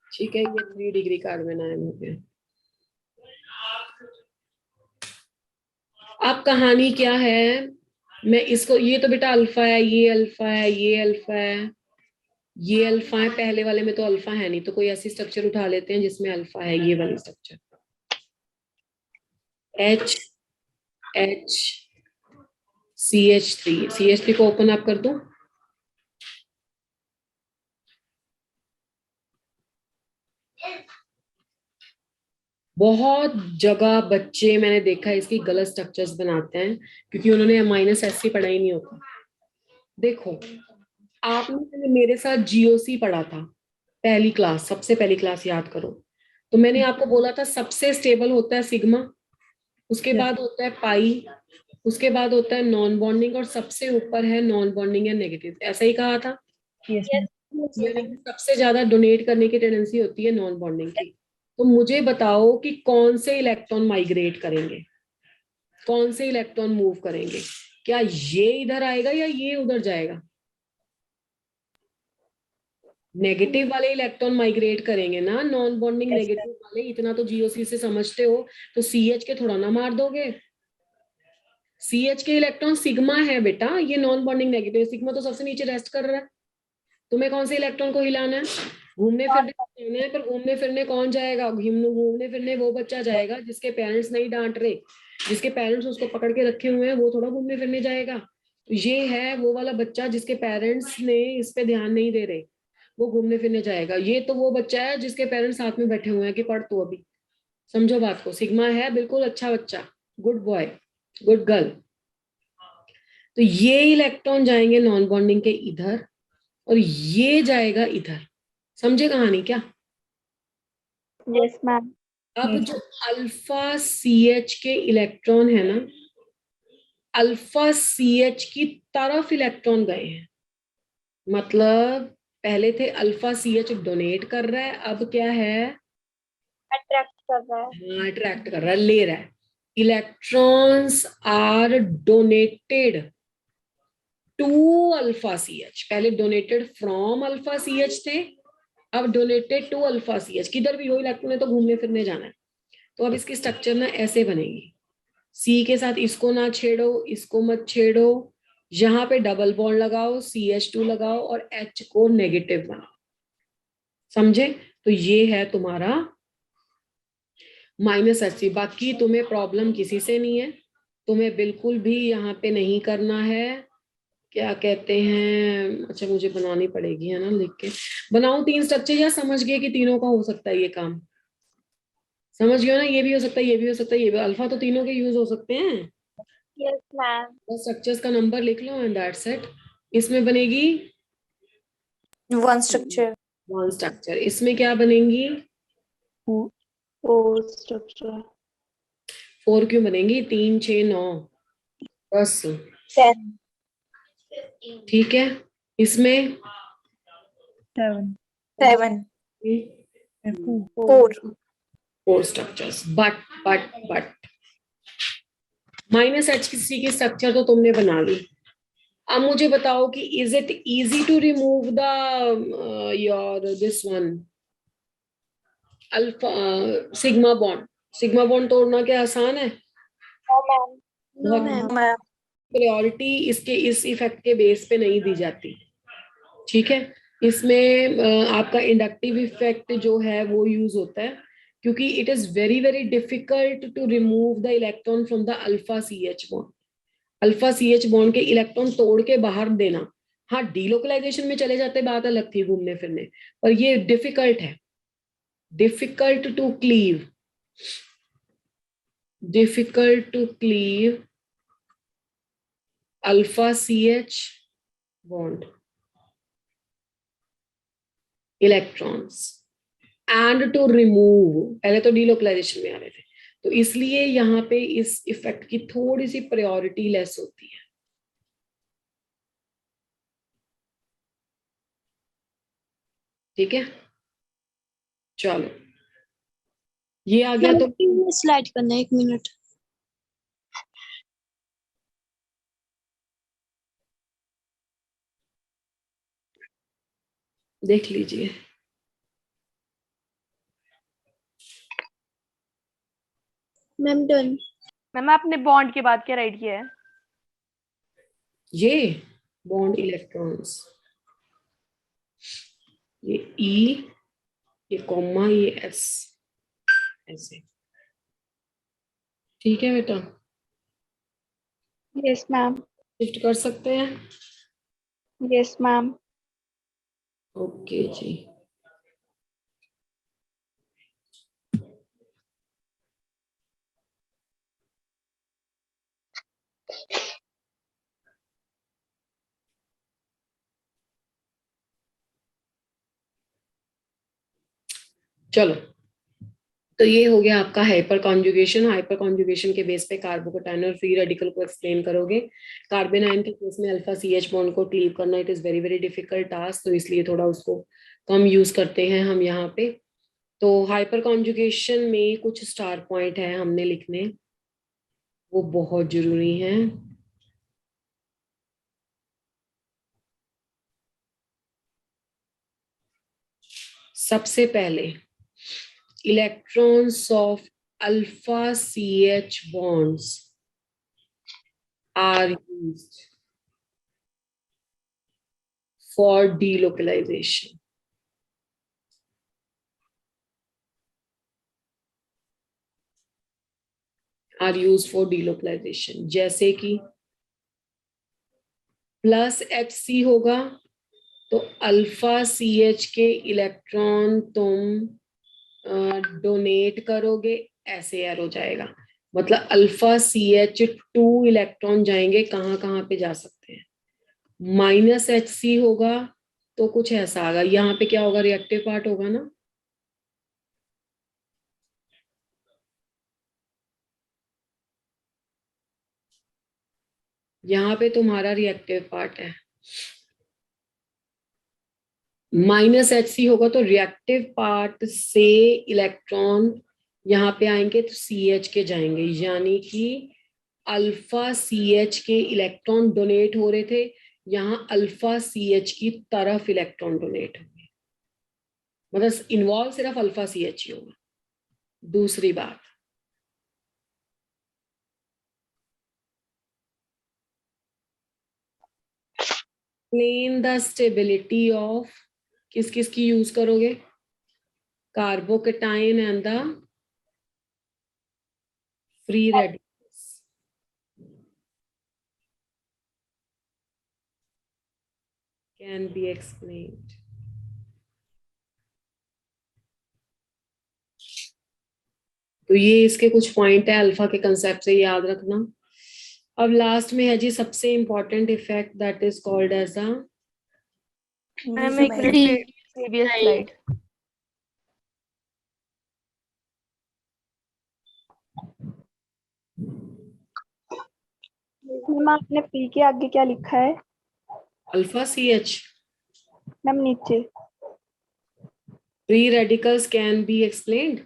ठीक है, ये 3 डिग्री कार्बन आयन हो गया। अब कहानी क्या है, मैं इसको, ये तो बेटा अल्फा है, ये अल्फा है, ये अल्फा है, ये अल्फा है, पहले वाले में तो अल्फा है नहीं, तो कोई ऐसी स्ट्रक्चर उठा लेते हैं जिसमें अल्फा है, ये वाली स्ट्रक्चर, H H CH3 को ओपन अप कर दो। बहुत जगह बच्चे मैंने देखा है इसकी गलत स्ट्रक्चर्स बनाते हैं क्योंकि उन्होंने -HC पढ़ा ही नहीं होता। देखो, आपने मेरे साथ GOC पढ़ा था, पहली क्लास, सबसे पहली क्लास याद करो। तो मैंने आपको बोला था सबसे स्टेबल होता है सिग्मा, उसके बाद होता है पाई, उसके बाद होता है नॉन बॉन्डिंग, और सबसे ऊपर है नॉन बॉन्डिंग या नेगेटिव। ऐसा ही कहा था, यानी कि सबसे ज्यादा डोनेट करने की टेंडेंसी होती है नॉन बॉन्डिंग की। तो मुझे बताओ कि कौन से इलेक्ट्रॉन माइग्रेट करेंगे, कौन से इलेक्ट्रॉन मूव करेंगे, क्या ये इधर आएगा या ये उधर जाएगा? नेगेटिव वाले इलेक्ट्रॉन माइग्रेट करेंगे ना, नॉन बॉन्डिंग नेगेटिव वाले। इतना तो GOC से समझते हो, तो CH के थोड़ा ना मार दोगे। CH के इलेक्ट्रॉन सिग्मा है बेटा, ये नॉन बॉन्डिंग नेगेटिव, सिग्मा तो सबसे नीचे रेस्ट कर रहा है। तुम्हें कौन से इलेक्ट्रॉन को हिलाना है, घूमने फिरने जाना है, पर घूमने फिरने कौन जाएगा? घूमने फिरने वो बच्चा जाएगा जिसके पेरेंट्स नहीं डांट रहे, जिसके पेरेंट्स उसको पकड़ के रखे हुए हैं, वो थोड़ा घूमने फिरने जाएगा। तो ये है वो वाला बच्चा जिसके पेरेंट्स ने इस पे ध्यान नहीं दे रहे, वो घूमने फिरने जाएगा। ये तो वो बच्चा है जिसके पेरेंट्स साथ में बैठे हुए हैं कि पढ़ तू अभी। समझो बात को, सिग्मा है बिल्कुल अच्छा बच्चा, गुड बॉय, गुड गर्ल। तो ये इलेक्ट्रॉन जाएंगे नॉन बॉन्डिंग के इधर, और ये जाएगा इधर। समझे कहानी क्या? Yes, ma'am. अब Yes. जो अल्फा सी एच के इलेक्ट्रॉन है ना, अल्फा सी एच की तरफ इलेक्ट्रॉन गए हैं। मतलब पहले थे अल्फा सी एच डोनेट कर रहा है, अब क्या है? Attract कर रहा है. हाँ, अट्रैक्ट कर रहा है, ले रहा है। Electrons are donated to alpha C H. पहले donated from alpha C H थे, अब donated to alpha C H. किधर भी हो इलेक्ट्रॉन है तो घूमने फिरने जाना है। तो अब इसकी स्ट्रक्चर ना ऐसे बनेगी, सी के साथ इसको ना छेड़ो, इसको मत छेड़ो, यहाँ पे डबल बॉन्ड लगाओ, CH2 लगाओ और H को नेगेटिव बनाओ। समझे? तो ये है तुम्हारा -Hc। बाकी तुम्हें प्रॉब्लम किसी से नहीं है, तुम्हें बिल्कुल भी यहाँ पे नहीं करना है। क्या कहते हैं, अच्छा मुझे बनानी पड़ेगी है ना, लिख के बनाओ 3 स्ट्रक्चर, या समझ गए कि तीनों का हो सकता है ये काम? समझ गए ना, ये भी हो सकता है, ये भी हो सकता है, ये भी। अल्फा तो तीनों के यूज हो सकते हैं। Yes, ma'am. बस स्ट्रक्चर्स का नंबर लिख लो एंड दैट्स इट। इसमें बनेगी One structure. One structure. इसमें क्या बनेंगी? Four structure. 4 क्यों बनेंगी? 3 6 9 10। 10. ठीक है, इसमें 7. 7. 4. 4 स्ट्रक्चर्स। बट -Hc की स्ट्रक्चर तो तुमने बना ली। अब मुझे बताओ कि is it easy to remove the your this one alpha sigma bond? Sigma bond तोड़ना क्या आसान है? No, ma'am. No, ma'am. Priority इसके इस इफेक्ट के बेस पे नहीं दी जाती। ठीक है, इसमें आपका इंडक्टिव इफेक्ट जो है वो यूज होता है, क्योंकि it is very very difficult to remove the electron from the alpha C H bond. Alpha C H bond के इलेक्ट्रॉन तोड़ के बाहर देना, हाँ डीलोकलाइजेशन में चले जाते बात अलग थी घूमने फिरने, पर ये डिफिकल्ट है, difficult to cleave, difficult to cleave alpha C H bond electrons and to remove. पहले तो डीलोकलाइजेशन में आ रहे थे, तो इसलिए यहाँ पे इस इफेक्ट की थोड़ी सी प्रायोरिटी लेस होती है। ठीक है, चलो ये आ गया तो स्लाइड करना 1 मिनट। देख लीजिए। Ma'am done. मैम आपने बॉन्ड के बाद क्या राइट किया है? ये बॉन्ड इलेक्ट्रॉन्स, ये E, ये कॉमा, ये S, ऐसे। ठीक है बेटा, Yes, ma'am. शिफ्ट कर सकते हैं। Yes, ma'am. ओके जी। चलो, तो ये हो गया आपका हाइपर कॉन्जुगेशन। हाइपर कॉन्जुगेशन के बेस पे कार्बोकैटायन फ्री रेडिकल को एक्सप्लेन करोगे। कार्बन आयन के केस में अल्फा सी एच बॉन्ड को क्लीव करना it is very very difficult task, तो इसलिए थोड़ा उसको कम यूज करते हैं हम यहाँ पे। तो हाइपर कॉन्जुगेशन में कुछ स्टार पॉइंट है हमने लिखने, वो बहुत जरूरी है। सबसे पहले electrons of alpha CH bonds are used for delocalization. Are use for delocalization, जैसे कि प्लस HC होगा तो अल्फा CH के इलेक्ट्रॉन तुम डोनेट करोगे, ऐसे एरो जाएगा, मतलब अल्फा CH2 इलेक्ट्रॉन जाएंगे, कहाँ कहाँ पे जा सकते हैं। माइनस HC होगा तो कुछ ऐसा आएगा, यहाँ पे क्या होगा, रिएक्टिव पार्ट होगा ना, यहाँ पे तुम्हारा रिएक्टिव पार्ट है। माइनस HC होगा तो रिएक्टिव पार्ट से इलेक्ट्रॉन यहाँ पे आएंगे तो CH के जाएंगे, यानी कि अल्फा CH के इलेक्ट्रॉन डोनेट हो रहे थे, यहाँ अल्फा CH की तरफ इलेक्ट्रॉन डोनेट होंगे, मतलब इन्वॉल्व सिर्फ अल्फा CH ही होगा। दूसरी बात, प्लेन द स्टेबिलिटी ऑफ, किस किस की यूज करोगे, carbocation and the free radicals. Can be explained. तो ये इसके कुछ पॉइंट है अल्फा के कंसेप्ट से, याद रखना। अब लास्ट में है जी सबसे important effect, that is called as a, ma'am एक मिनट, प्रीवियस स्लाइड। मैम आपने पी के आगे क्या लिखा है? Alpha CH। मैम नीचे। Free radicals can be explained,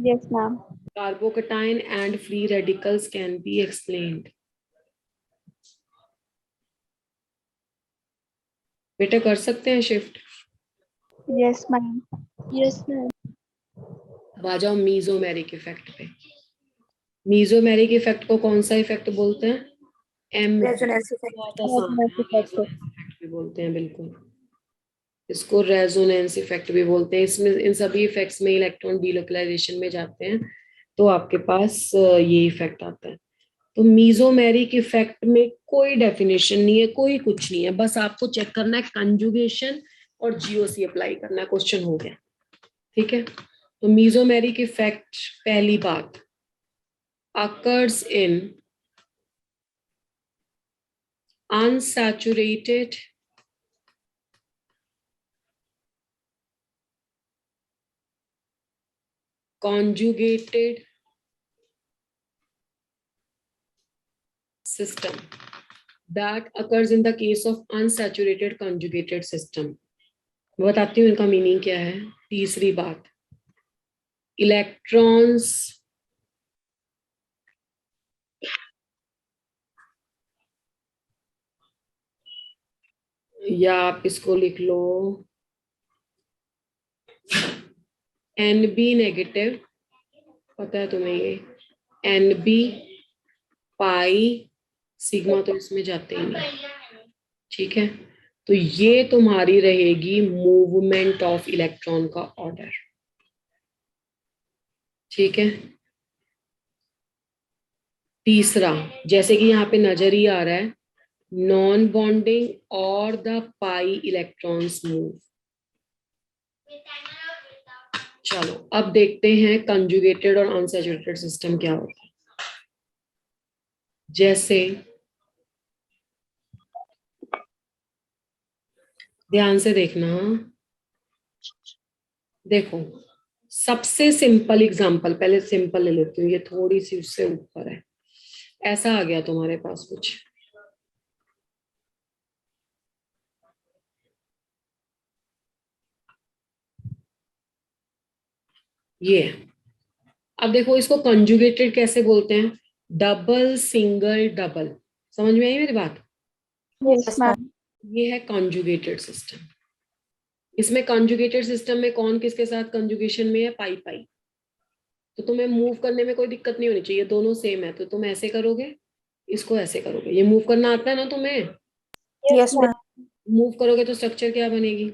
yes ma'am. Carbocation and free radicals can be explained. बेटा कर सकते हैं shift? Yes ma'am. Yes, ma'am. अब आ जाओ मीजोमेरिक इफेक्ट पे। मीजोमेरिक इफेक्ट को कौन सा इफेक्ट बोलते हैं? M, resonance effect. बहुत आसान है, रेजोनेंस इफेक्ट भी बोलते हैं, बिल्कुल इसको रेजोनेंस इफेक्ट भी बोलते हैं। इसमें इन सभी इफेक्ट्स में इलेक्ट्रॉन डीलोकलाइजेशन में जाते हैं तो आपके पास ये इफेक्ट आता है। तो मीजोमेरिक इफेक्ट में कोई डेफिनेशन नहीं है, कोई कुछ नहीं है, बस आपको चेक करना है कंजुगेशन और GOC अप्लाई करना है, क्वेश्चन हो गया। ठीक है, तो मीजोमेरिक इफेक्ट, पहली बात, occurs in unsaturated conjugated system, that occurs in the case of unsaturated conjugated system। मैं बताती हूँ इनका मीनिंग क्या है। तीसरी बात, इलेक्ट्रॉन्स या आप इसको लिख लो NB नेगेटिव, पता है तुम्हें ये, NB पाई सिग्मा तो इसमें जाते ही नहीं। ठीक है, तो ये तुम्हारी रहेगी मूवमेंट ऑफ इलेक्ट्रॉन का ऑर्डर। ठीक है, तीसरा, जैसे कि यहाँ पे नजर ही आ रहा है, नॉन बॉन्डिंग और द पाई इलेक्ट्रॉन्स मूव। चलो अब देखते हैं कंजुगेटेड और अनसैचुरेटेड सिस्टम क्या होता है। जैसे ध्यान से देखना, देखो सबसे सिंपल एग्जांपल, पहले सिंपल ले लेती हूँ, ये थोड़ी सी उससे ऊपर है। ऐसा आ गया तुम्हारे पास कुछ, ये, अब देखो इसको कंजुगेटेड कैसे बोलते हैं, डबल सिंगल डबल, समझ में आई मेरी बात? Yes ma'am. ये है कंजुगेटेड सिस्टम। इसमें कंजुगेटेड सिस्टम में कौन किसके साथ कंजुगेशन में है, पाई पाई, तो तुम्हें मूव करने में कोई दिक्कत नहीं होनी चाहिए, दोनों सेम है, तो तुम ऐसे करोगे, इसको ऐसे करोगे। ये मूव करना आता है ना तुम्हें? Yes ma'am. मूव करोगे तो स्ट्रक्चर क्या बनेगी,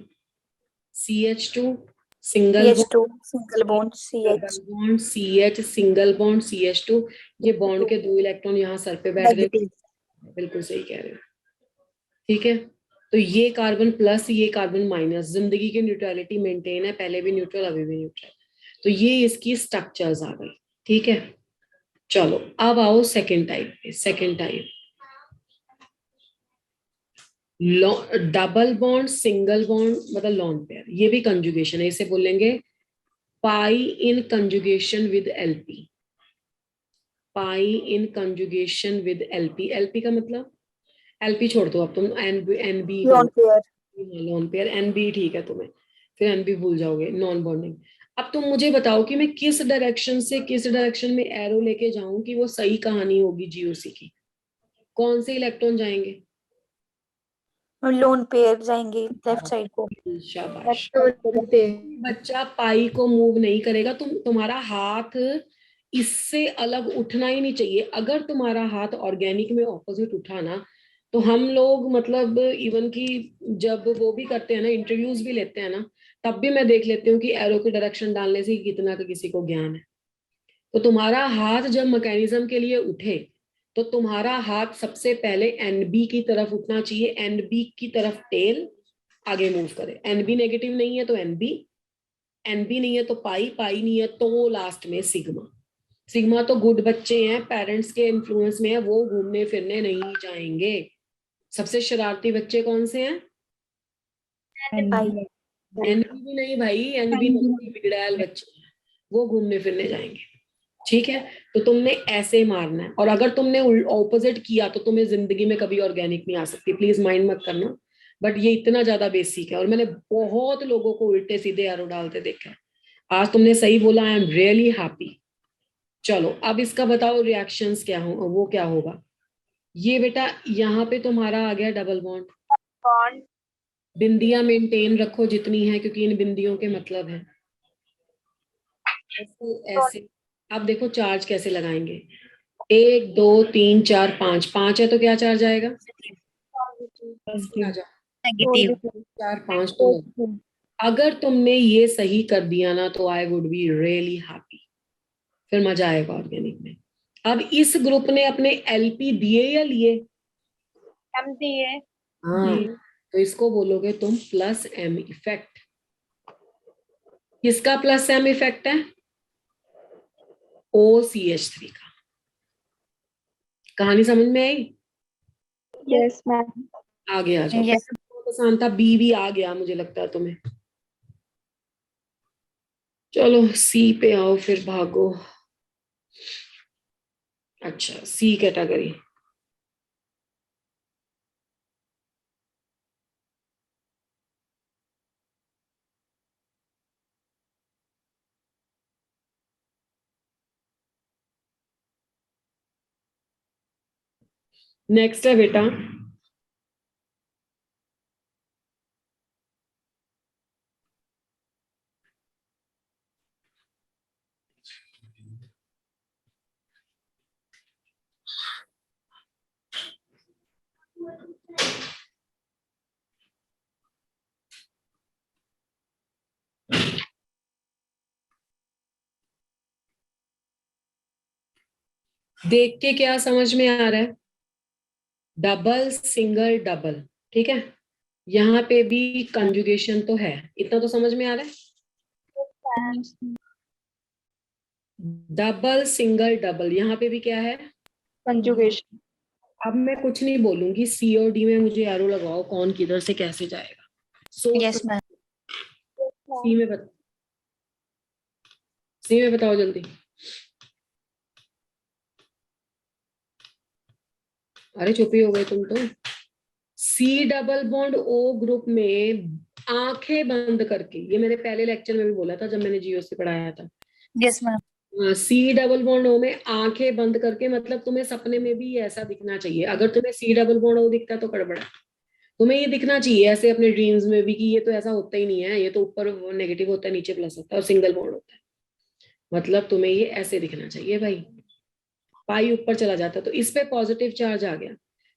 CH2 single CH2 single bond CH bond CH, single bond CH2। ये बॉन्ड के 2 इलेक्ट्रॉन यहाँ सर पे बैठ गए। negative बिल्कुल सही कह रहे हो। ठीक है, तो ये कार्बन प्लस, ये कार्बन माइनस, जिंदगी की न्यूट्रलिटी मेंटेन है, पहले भी न्यूट्रल अभी भी न्यूट्रल। तो ये इसकी स्ट्रक्चर्स आ गई। ठीक है, चलो अब आओ सेकंड टाइप पे। Second type double bond single bond मतलब लॉन पेयर, ये भी कंजुगेशन है। इसे बोलेंगे pi in conjugation with LP. Pi in conjugation with LP. LP का मतलब, एलपी छोड़ दो अब तुम, NB lone pair lone pair. NB ठीक है तुम्हें, फिर एनबी भूल जाओगे, नॉन बॉन्डिंग। अब तुम मुझे बताओ कि मैं किस डायरेक्शन से किस डायरेक्शन में एरो लेके जाऊं कि वो सही कहानी होगी जीओसी की। कौन से इलेक्ट्रॉन जाएंगे? lone pair जाएंगे लेफ्ट साइड को शाबाश। बच्चा पाई को मूव नहीं करेगा। तुम्हारा हाथ इससे अलग उठना ही नहीं चाहिए। अगर तुम्हारा हाथ ऑर्गेनिक में ऑपोजिट उठा ना, तो हम लोग मतलब इवन की जब वो भी करते हैं ना, इंटरव्यूज भी लेते हैं ना, तब भी मैं देख लेती हूँ कि एरो की डायरेक्शन डालने से कितना का किसी को ज्ञान है। तो तुम्हारा हाथ जब मैकेनिज्म के लिए उठे, तो तुम्हारा हाथ सबसे पहले एनबी की तरफ उठना चाहिए। एनबी की तरफ टेल आगे मूव करे। एनबी नेगेटिव नहीं है तो एनबी, एनबी नहीं है तो पाई, पाई नहीं है तो लास्ट में सिग्मा। सिग्मा तो गुड बच्चे हैं, पेरेंट्स के इन्फ्लुएंस में है, वो घूमने फिरने नहीं जाएंगे। सबसे शरारती बच्चे कौन से हैं? एनबी भी नहीं भाई, एनबी नहीं, बिगड़ैल बच्चे हैं, वो घूमने फिरने जाएंगे। ठीक है, तो तुमने ऐसे मारना है। और अगर तुमने ऑपोजिट किया तो तुम्हें जिंदगी में कभी ऑर्गेनिक नहीं आ सकती। प्लीज माइंड मत करना, बट ये इतना ज्यादा बेसिक है और मैंने बहुत लोगों को उल्टे सीधे एरो डालते देखा है। आज तुमने सही बोला, आई एम रियली हैप्पी। चलो अब इसका बताओ रिएक्शंस क्या हो, वो क्या होगा। ये बेटा यहाँ पे तुम्हारा आ गया डबल बॉन्ड। बॉन्ड बिंदियां मेंटेन रखो जितनी है, क्योंकि इन बिंदियों के मतलब है ऐसे ऐसे। अब देखो चार्ज कैसे लगाएंगे। 1 2 3 4 5, 5 है तो क्या चार्ज आएगा? आ जाओ, negative 4 5 तो लगा। अगर तुमने ये सही कर दिया ना, तो I would be really happy. फिर मजा आएगा ऑर्गेनिक में। अब इस ग्रुप ने अपने एलपी दिए या लिए? हम दिए। हाँ, तो इसको बोलोगे तुम प्लस एम इफेक्ट। किसका प्लस एम इफेक्ट है? OCH3 का। कहानी समझ में आई? Yes ma'am. आगे आ जाओ। Yes. बहुत आसान था, बी भी आ गया मुझे लगता है तुम्हें। चलो सी पे आओ फिर, भागो। अच्छा, सी कैटेगरी। नेक्स्ट है बेटा देख के क्या समझ में आ रहा है? Double single double. ठीक है, यहाँ पे भी कंजुगेशन तो है, इतना तो समझ में आ रहा है। डबल सिंगल डबल, यहाँ पे भी क्या है? कंजुगेशन। अब मैं कुछ नहीं बोलूंगी, सी और डी में मुझे एरो लगाओ, कौन किधर से कैसे जाएगा। yes ma'am सी में बता, सी में बताओ जल्दी। अरे चुप ही हो गए तुम तो। C double bond O group में आंखें बंद करके, ये मैंने पहले लेक्चर में भी बोला था जब मैंने जीओ से पढ़ाया था। yes ma'am C double bond O में आंखें बंद करके, मतलब तुम्हें सपने में भी ऐसा दिखना चाहिए। अगर तुम्हें सी डबल बॉन्ड ओ दिखता है तो गड़बड़ है। तुम्हें ये दिखना चाहिए ऐसे अपने ड्रीम्स में भी कि ये तो ऐसा होता ही नहीं है, ये तो ऊपर नेगेटिव होता है, नीचे प्लस होता है और सिंगल बॉन्ड होता है। मतलब तुम्हें ये ऐसे दिखना चाहिए भाई। पाई ऊपर चला जाता है तो इस पे पॉजिटिव चार्ज आ गया।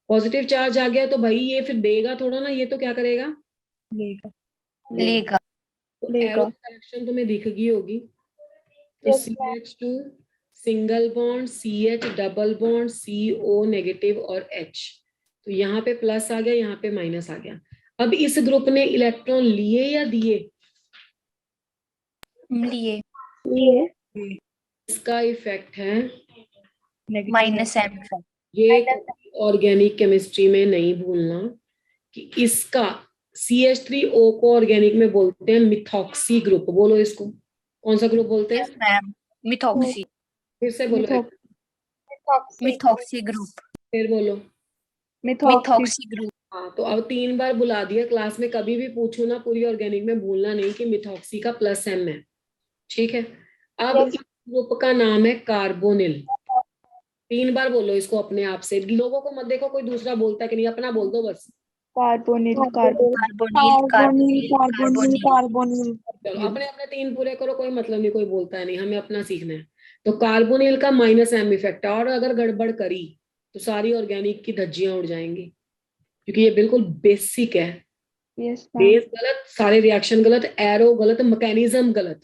पॉजिटिव चार्ज आ गया तो भाई ये फिर देगा थोड़ा ना, ये तो क्या करेगा? लेगा तो तो लेगा। एरो डायरेक्शन तुम्हें दिख गई होगी। तो Yes, ma'am. CH2 single bond, CH double bond, CO negative और H। तो यहाँ पे प्लस आ गया, यहाँ पे माइनस आ गया। अब इस ग्रुप ने इलेक्ट्रॉन लिए या दिए? लिए ये इसका इफेक्ट है -m इफेक्ट। ये ऑर्गेनिक केमिस्ट्री में नहीं भूलना कि इसका CH3O को ऑर्गेनिक में बोलते हैं मिथॉक्सी ग्रुप। बोलो इसको, कौन सा ग्रुप बोलते हैं? Yes ma'am, methoxy. फिर से बोलो। Methoxy group. फिर बोलो। Methoxy group. हाँ, तो अब 3 बार बुला दिया क्लास में। कभी भी पूछू ना पूरी ऑर्गेनिक में, भूलना नहीं कि मिथॉक्सी का प्लस M है। ठीक है। अब Yes. इस ग्रुप का नाम है कार्बोनिल। 3 बार बोलो इसको अपने आप से। लोगों को मत देखो कोई दूसरा बोलता है कि नहीं, अपना बोल दो बस। Carbonyl carbonyl carbonyl carbonyl. Carbonyl चलो अपने अपने 3 पूरे करो, कोई मतलब नहीं, कोई बोलता है नहीं, हमें अपना सीखना है। तो कार्बोनिल का -M इफेक्ट है, और अगर गड़बड़ करी तो सारी ऑर्गेनिक की धज्जियां उड़ जाएंगी, क्योंकि ये बिल्कुल बेसिक है। यस बेस गलत, सारे रिएक्शन गलत, एरो गलत, मैकेनिज्म गलत।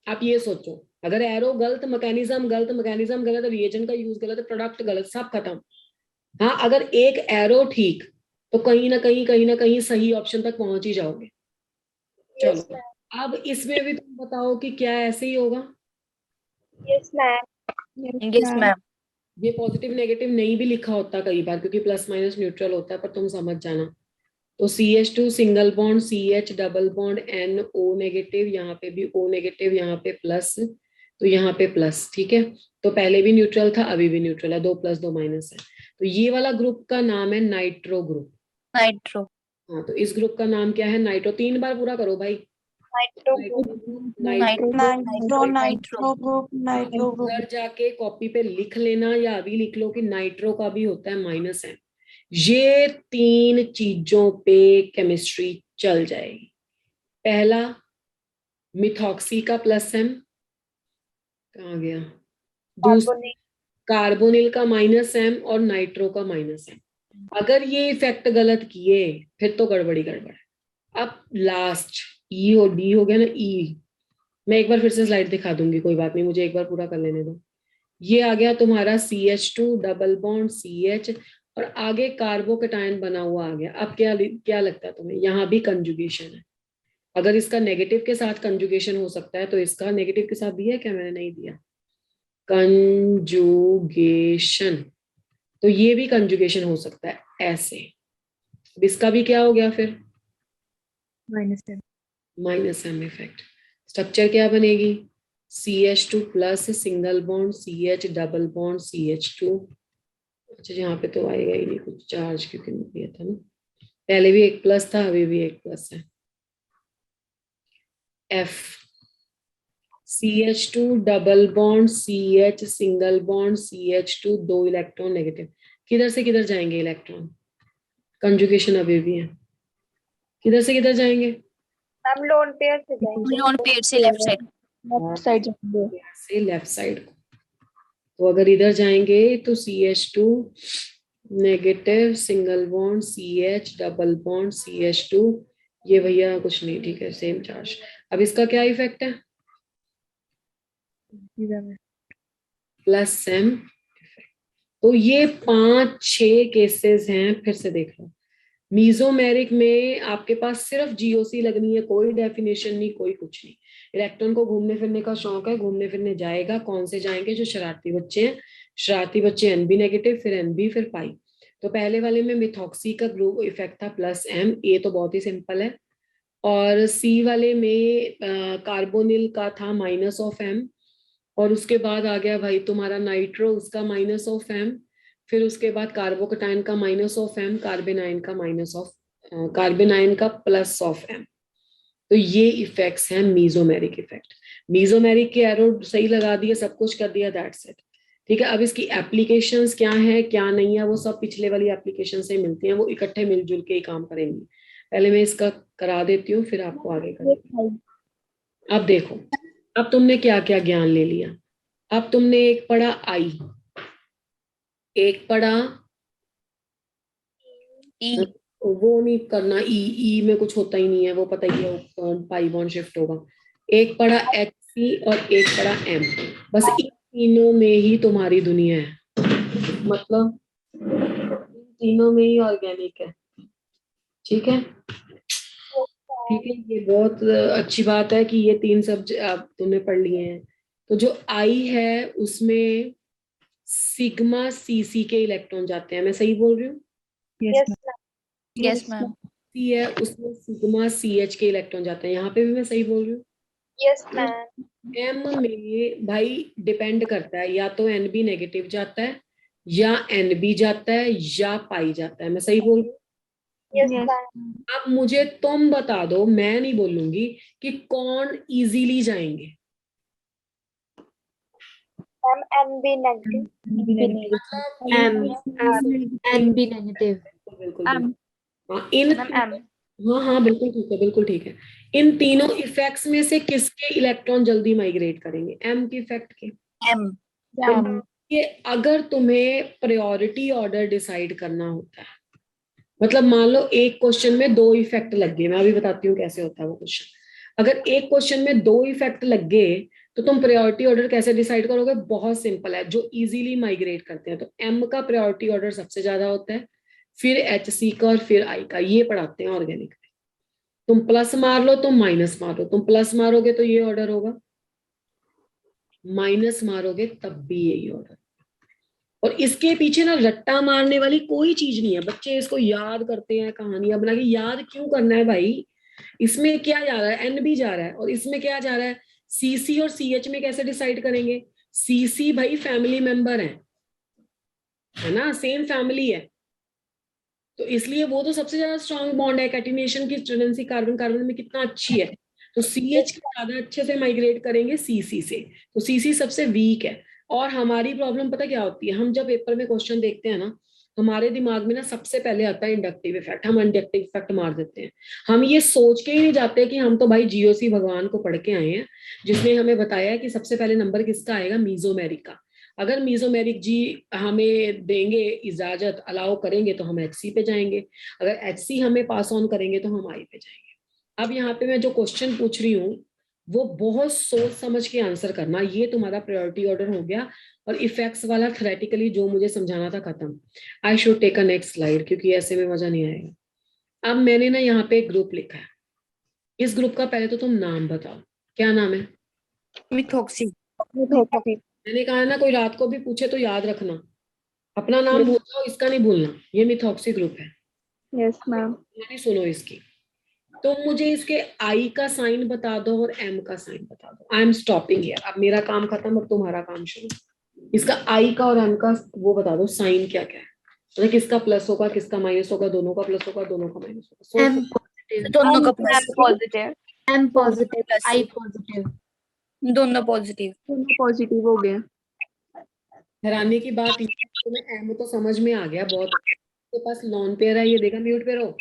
आप ये सोचो, अगर एरो गलत, मैकेनिज्म गलत, मैकेनिज्म गलत, रिएजेंट का यूज गलत, प्रोडक्ट गलत, सब खत्म। हाँ, अगर एक एरो ठीक तो कहीं ना कहीं सही ऑप्शन तक पहुंच ही जाओगे। चलो अब इसमें भी तुम बताओ कि क्या ऐसे ही होगा? Yes ma'am. Yes ma'am. ये पॉजिटिव नेगेटिव नहीं भी लिखा होता कई बार, क्योंकि प्लस माइनस न्यूट्रल होता है, पर तुम समझ जाना। तो CH2 single bond, CH double bond, NO negative, यहाँ पे भी O नेगेटिव, यहाँ पे प्लस, तो यहाँ पे प्लस। ठीक है, तो पहले भी न्यूट्रल था, अभी भी न्यूट्रल है, 2 प्लस 2 माइनस है। तो ये वाला ग्रुप का नाम है नाइट्रो ग्रुप। नाइट्रो। हाँ, तो इस ग्रुप का नाम क्या है? नाइट्रो। 3 बार पूरा करो भाई। नाइट्रो ग्रुप घर जाके कॉपी पे लिख लेना, या अभी लिख लो कि नाइट्रो का भी होता है -M। ये 3 चीजों पे केमिस्ट्री चल जाएगी। पहला, मिथॉक्सी का +M कहाँ गया? दूसरा, कार्बोनिल का -M और नाइट्रो का -M। अगर ये इफेक्ट गलत किए फिर तो गड़बड़ी गड़बड़ है। अब लास्ट E और D हो गया ना। E मैं एक बार फिर से स्लाइड दिखा दूंगी, कोई बात नहीं, मुझे एक बार पूरा कर लेने दो। ये आ गया तुम्हारा CH2 डबल बॉन्ड CH, और आगे कार्बोकेटायन बना हुआ आ गया। अब क्या लगता है तुम्हें? यहाँ भी कंजुगेशन है। अगर इसका नेगेटिव के साथ कंजुगेशन हो सकता है, तो इसका नेगेटिव के साथ दिया है क्या? मैंने नहीं दिया। कंजुगेशन, तो ये भी कंजुगेशन हो सकता है ऐसे। इसका भी क्या हो गया फिर? -M effect. स्ट्रक्चर क्या बनेगी? CH2 plus single bond, CH double bond, CH2। अच्छा, यहाँ पे तो आएगा ही नहीं कुछ चार्ज, क्योंकि नहीं दिया था ना। पहले भी एक प्लस था, अभी भी एक प्लस है। F CH2 double bond, CH single bond, CH2, 2 electron negative. किधर से किधर जाएंगे इलेक्ट्रॉन? कंजुगेशन अभी भी है, किधर से किधर जाएंगे? हम लोन पेयर से जाएंगे। लोन पेयर से लेफ्ट साइड। लेफ्ट साइड जाएंगे। से लेफ्ट साइड को। तो अगर इधर जाएंगे तो CH2 negative, single bond, CH double bond, CH2, ये भैया कुछ नहीं, ठीक है, सेम चार्ज। अब इसका क्या इफेक्ट है? +M। तो ये 5-6 केसेस हैं। फिर से देख लो, मीजोमेरिक में आपके पास सिर्फ GOC लगनी है, कोई डेफिनेशन नहीं, कोई कुछ नहीं। इलेक्ट्रॉन को घूमने फिरने का शौक है, घूमने फिरने जाएगा। कौन से जाएंगे? जो शरारती बच्चे हैं। शरारती बच्चे NB नेगेटिव, फिर NB, फिर पाई। तो पहले वाले में मिथॉक्सी का ग्रुप इफेक्ट था +M, ये तो बहुत ही सिंपल है। और C वाले में कार्बोनिल का था -M, और उसके बाद आ गया भाई तुम्हारा नाइट्रो, उसका -M। फिर उसके बाद कार्बोकेटाइन का -M, कार्बेनाइन का कार्बेनाइन का +M। तो ये इफेक्ट्स हैं मीजोमेरिक इफेक्ट। मीजोमेरिक के एरो सही लगा दिए, सब कुछ कर दिया, दैट्स इट। ठीक है, अब इसकी एप्लीकेशंस क्या है क्या नहीं है, वो सब पिछले वाली एप्लीकेशन से मिलती हैं, वो इकट्ठे मिलजुल के ही काम करेंगी। पहले मैं इसका करा देती हूँ, फिर आपको आगे करेंगे। अब देखो, अब तुमने क्या क्या ज्ञान ले लिया। अब तुमने एक पढ़ा I, एक पढ़ा ई वो नहीं करना, ई में कुछ होता ही नहीं है, वो पता ही है, पाई बॉन्ड शिफ्ट होगा। एक पड़ा HC और एक पड़ा M, बस इन तीनों में ही तुम्हारी दुनिया है, मतलब इन तीनों में ही ऑर्गेनिक है। ठीक है, ठीक है, ये बहुत अच्छी बात है कि ये 3 सब्जेक्ट तुमने पढ़ लिए हैं। तो जो आई है उसमें सिग्मा सीसी के इलेक्ट्रॉन जाते हैं, मैं सही बोल रही हूँ? Yes, ma'am. Yes ma'am. सी है उसमें सिग्मा CH के इलेक्ट्रॉन जाते हैं, यहाँ पे भी मैं सही बोल रही हूँ? Yes, ma'am. एम में भाई डिपेंड करता है, या तो NB नेगेटिव जाता है, या NB जाता है, या पाई जाता है, मैं सही बोल रही हूँ? Yes, ma'am. अब मुझे तुम बता दो, मैं नहीं बोलूंगी, कि कौन इजीली जाएंगे। Ma'am, NB negative. NB negative. बिल्कुल M. बिल्कुल। हाँ, इन मैम M. हाँ हाँ बिल्कुल ठीक है, बिल्कुल ठीक है। इन तीनों इफेक्ट्स में से किसके इलेक्ट्रॉन जल्दी माइग्रेट करेंगे? M के इफेक्ट के। एम। ये अगर तुम्हें प्रायोरिटी ऑर्डर डिसाइड करना होता है, मतलब मान लो एक क्वेश्चन में 2 इफेक्ट लग गए, मैं अभी बताती हूँ कैसे होता है वो क्वेश्चन। अगर एक क्वेश्चन में 2 इफेक्ट लग गए तो तुम प्रायोरिटी ऑर्डर कैसे डिसाइड करोगे? बहुत सिंपल है, जो इजीली माइग्रेट करते हैं। तो M का प्रायोरिटी ऑर्डर सबसे ज्यादा होता है, फिर HC का, और फिर I का। ये पढ़ाते हैं ऑर्गेनिक में। तुम प्लस मार लो, तुम माइनस मारो, तुम प्लस मारोगे तो ये ऑर्डर होगा, माइनस मारोगे तब भी यही ऑर्डर। और इसके पीछे ना रट्टा मारने वाली कोई चीज नहीं है। बच्चे इसको याद करते हैं, कहानियां बना के। याद क्यों करना है भाई? इसमें क्या जा रहा है? NB जा रहा है, और इसमें क्या जा रहा है? CC और CH में कैसे डिसाइड करेंगे? CC भाई फैमिली मेंबर है ना, सेम फैमिली है, तो इसलिए वो तो सबसे ज्यादा स्ट्रॉन्ग बॉन्ड है। कैटिनेशन की टेंडेंसी कार्बन कार्बन में कितना अच्छी है, तो CH ज्यादा अच्छे से माइग्रेट करेंगे CC से, तो CC सबसे वीक है। और हमारी प्रॉब्लम पता क्या होती है? हम जब पेपर में क्वेश्चन देखते हैं ना, हमारे दिमाग में ना सबसे पहले आता है इंडक्टिव इफेक्ट, हम इंडक्टिव इफेक्ट मार देते हैं। हम ये सोच के ही नहीं जाते कि हम तो भाई GOC भगवान को पढ़ के आए हैं, जिसने हमें बताया कि सबसे पहले नंबर किसका आएगा? मीजोमेरिक का। अगर मीजोमेरिक जी हमें देंगे इजाजत, अलाउ करेंगे, तो हम HC पे जाएंगे। अगर HC हमें पास ऑन करेंगे तो हम I पे जाएंगे। अब यहाँ पे मैं जो क्वेश्चन पूछ रही हूँ वो बहुत सोच समझ के आंसर करना। ये तुम्हारा प्रायोरिटी ऑर्डर हो गया, और इफेक्ट्स वाला थ्योरेटिकली जो मुझे समझाना था खत्म। I should take a next slide, क्योंकि ऐसे में मजा नहीं आएगा। अब मैंने ना यहाँ पे एक ग्रुप लिखा है, इस ग्रुप का पहले तो तुम नाम बताओ, क्या नाम है? मिथॉक्सी। मैंने कहा ना, कोई रात को भी पूछे तो याद रखना, अपना नाम भूल जाओ, इसका नहीं भूलना। ये मिथॉक्सी ग्रुप है। Yes, ma'am. कहानी सुनो इसकी। तो मुझे इसके I का साइन बता दो और M का साइन बता दो। आई एम स्टॉपिंग हियर, अब मेरा काम खत्म, अब तुम्हारा काम शुरू। इसका I का और M का वो बता दो, साइन क्या क्या है, मतलब किसका प्लस होगा, किसका माइनस होगा, दोनों का प्लस होगा, दोनों का माइनस होगा। M पॉजिटिव, दोनों का M plus. positive. M positive, plus. I positive. दोनों पॉजिटिव। पॉजिटिव हो गया। हैरानी की बात ये है, तुम्हें M तो समझ में आ गया, बहुत के पास लॉन पेयर है, ये देखा म्यूट पे रहो,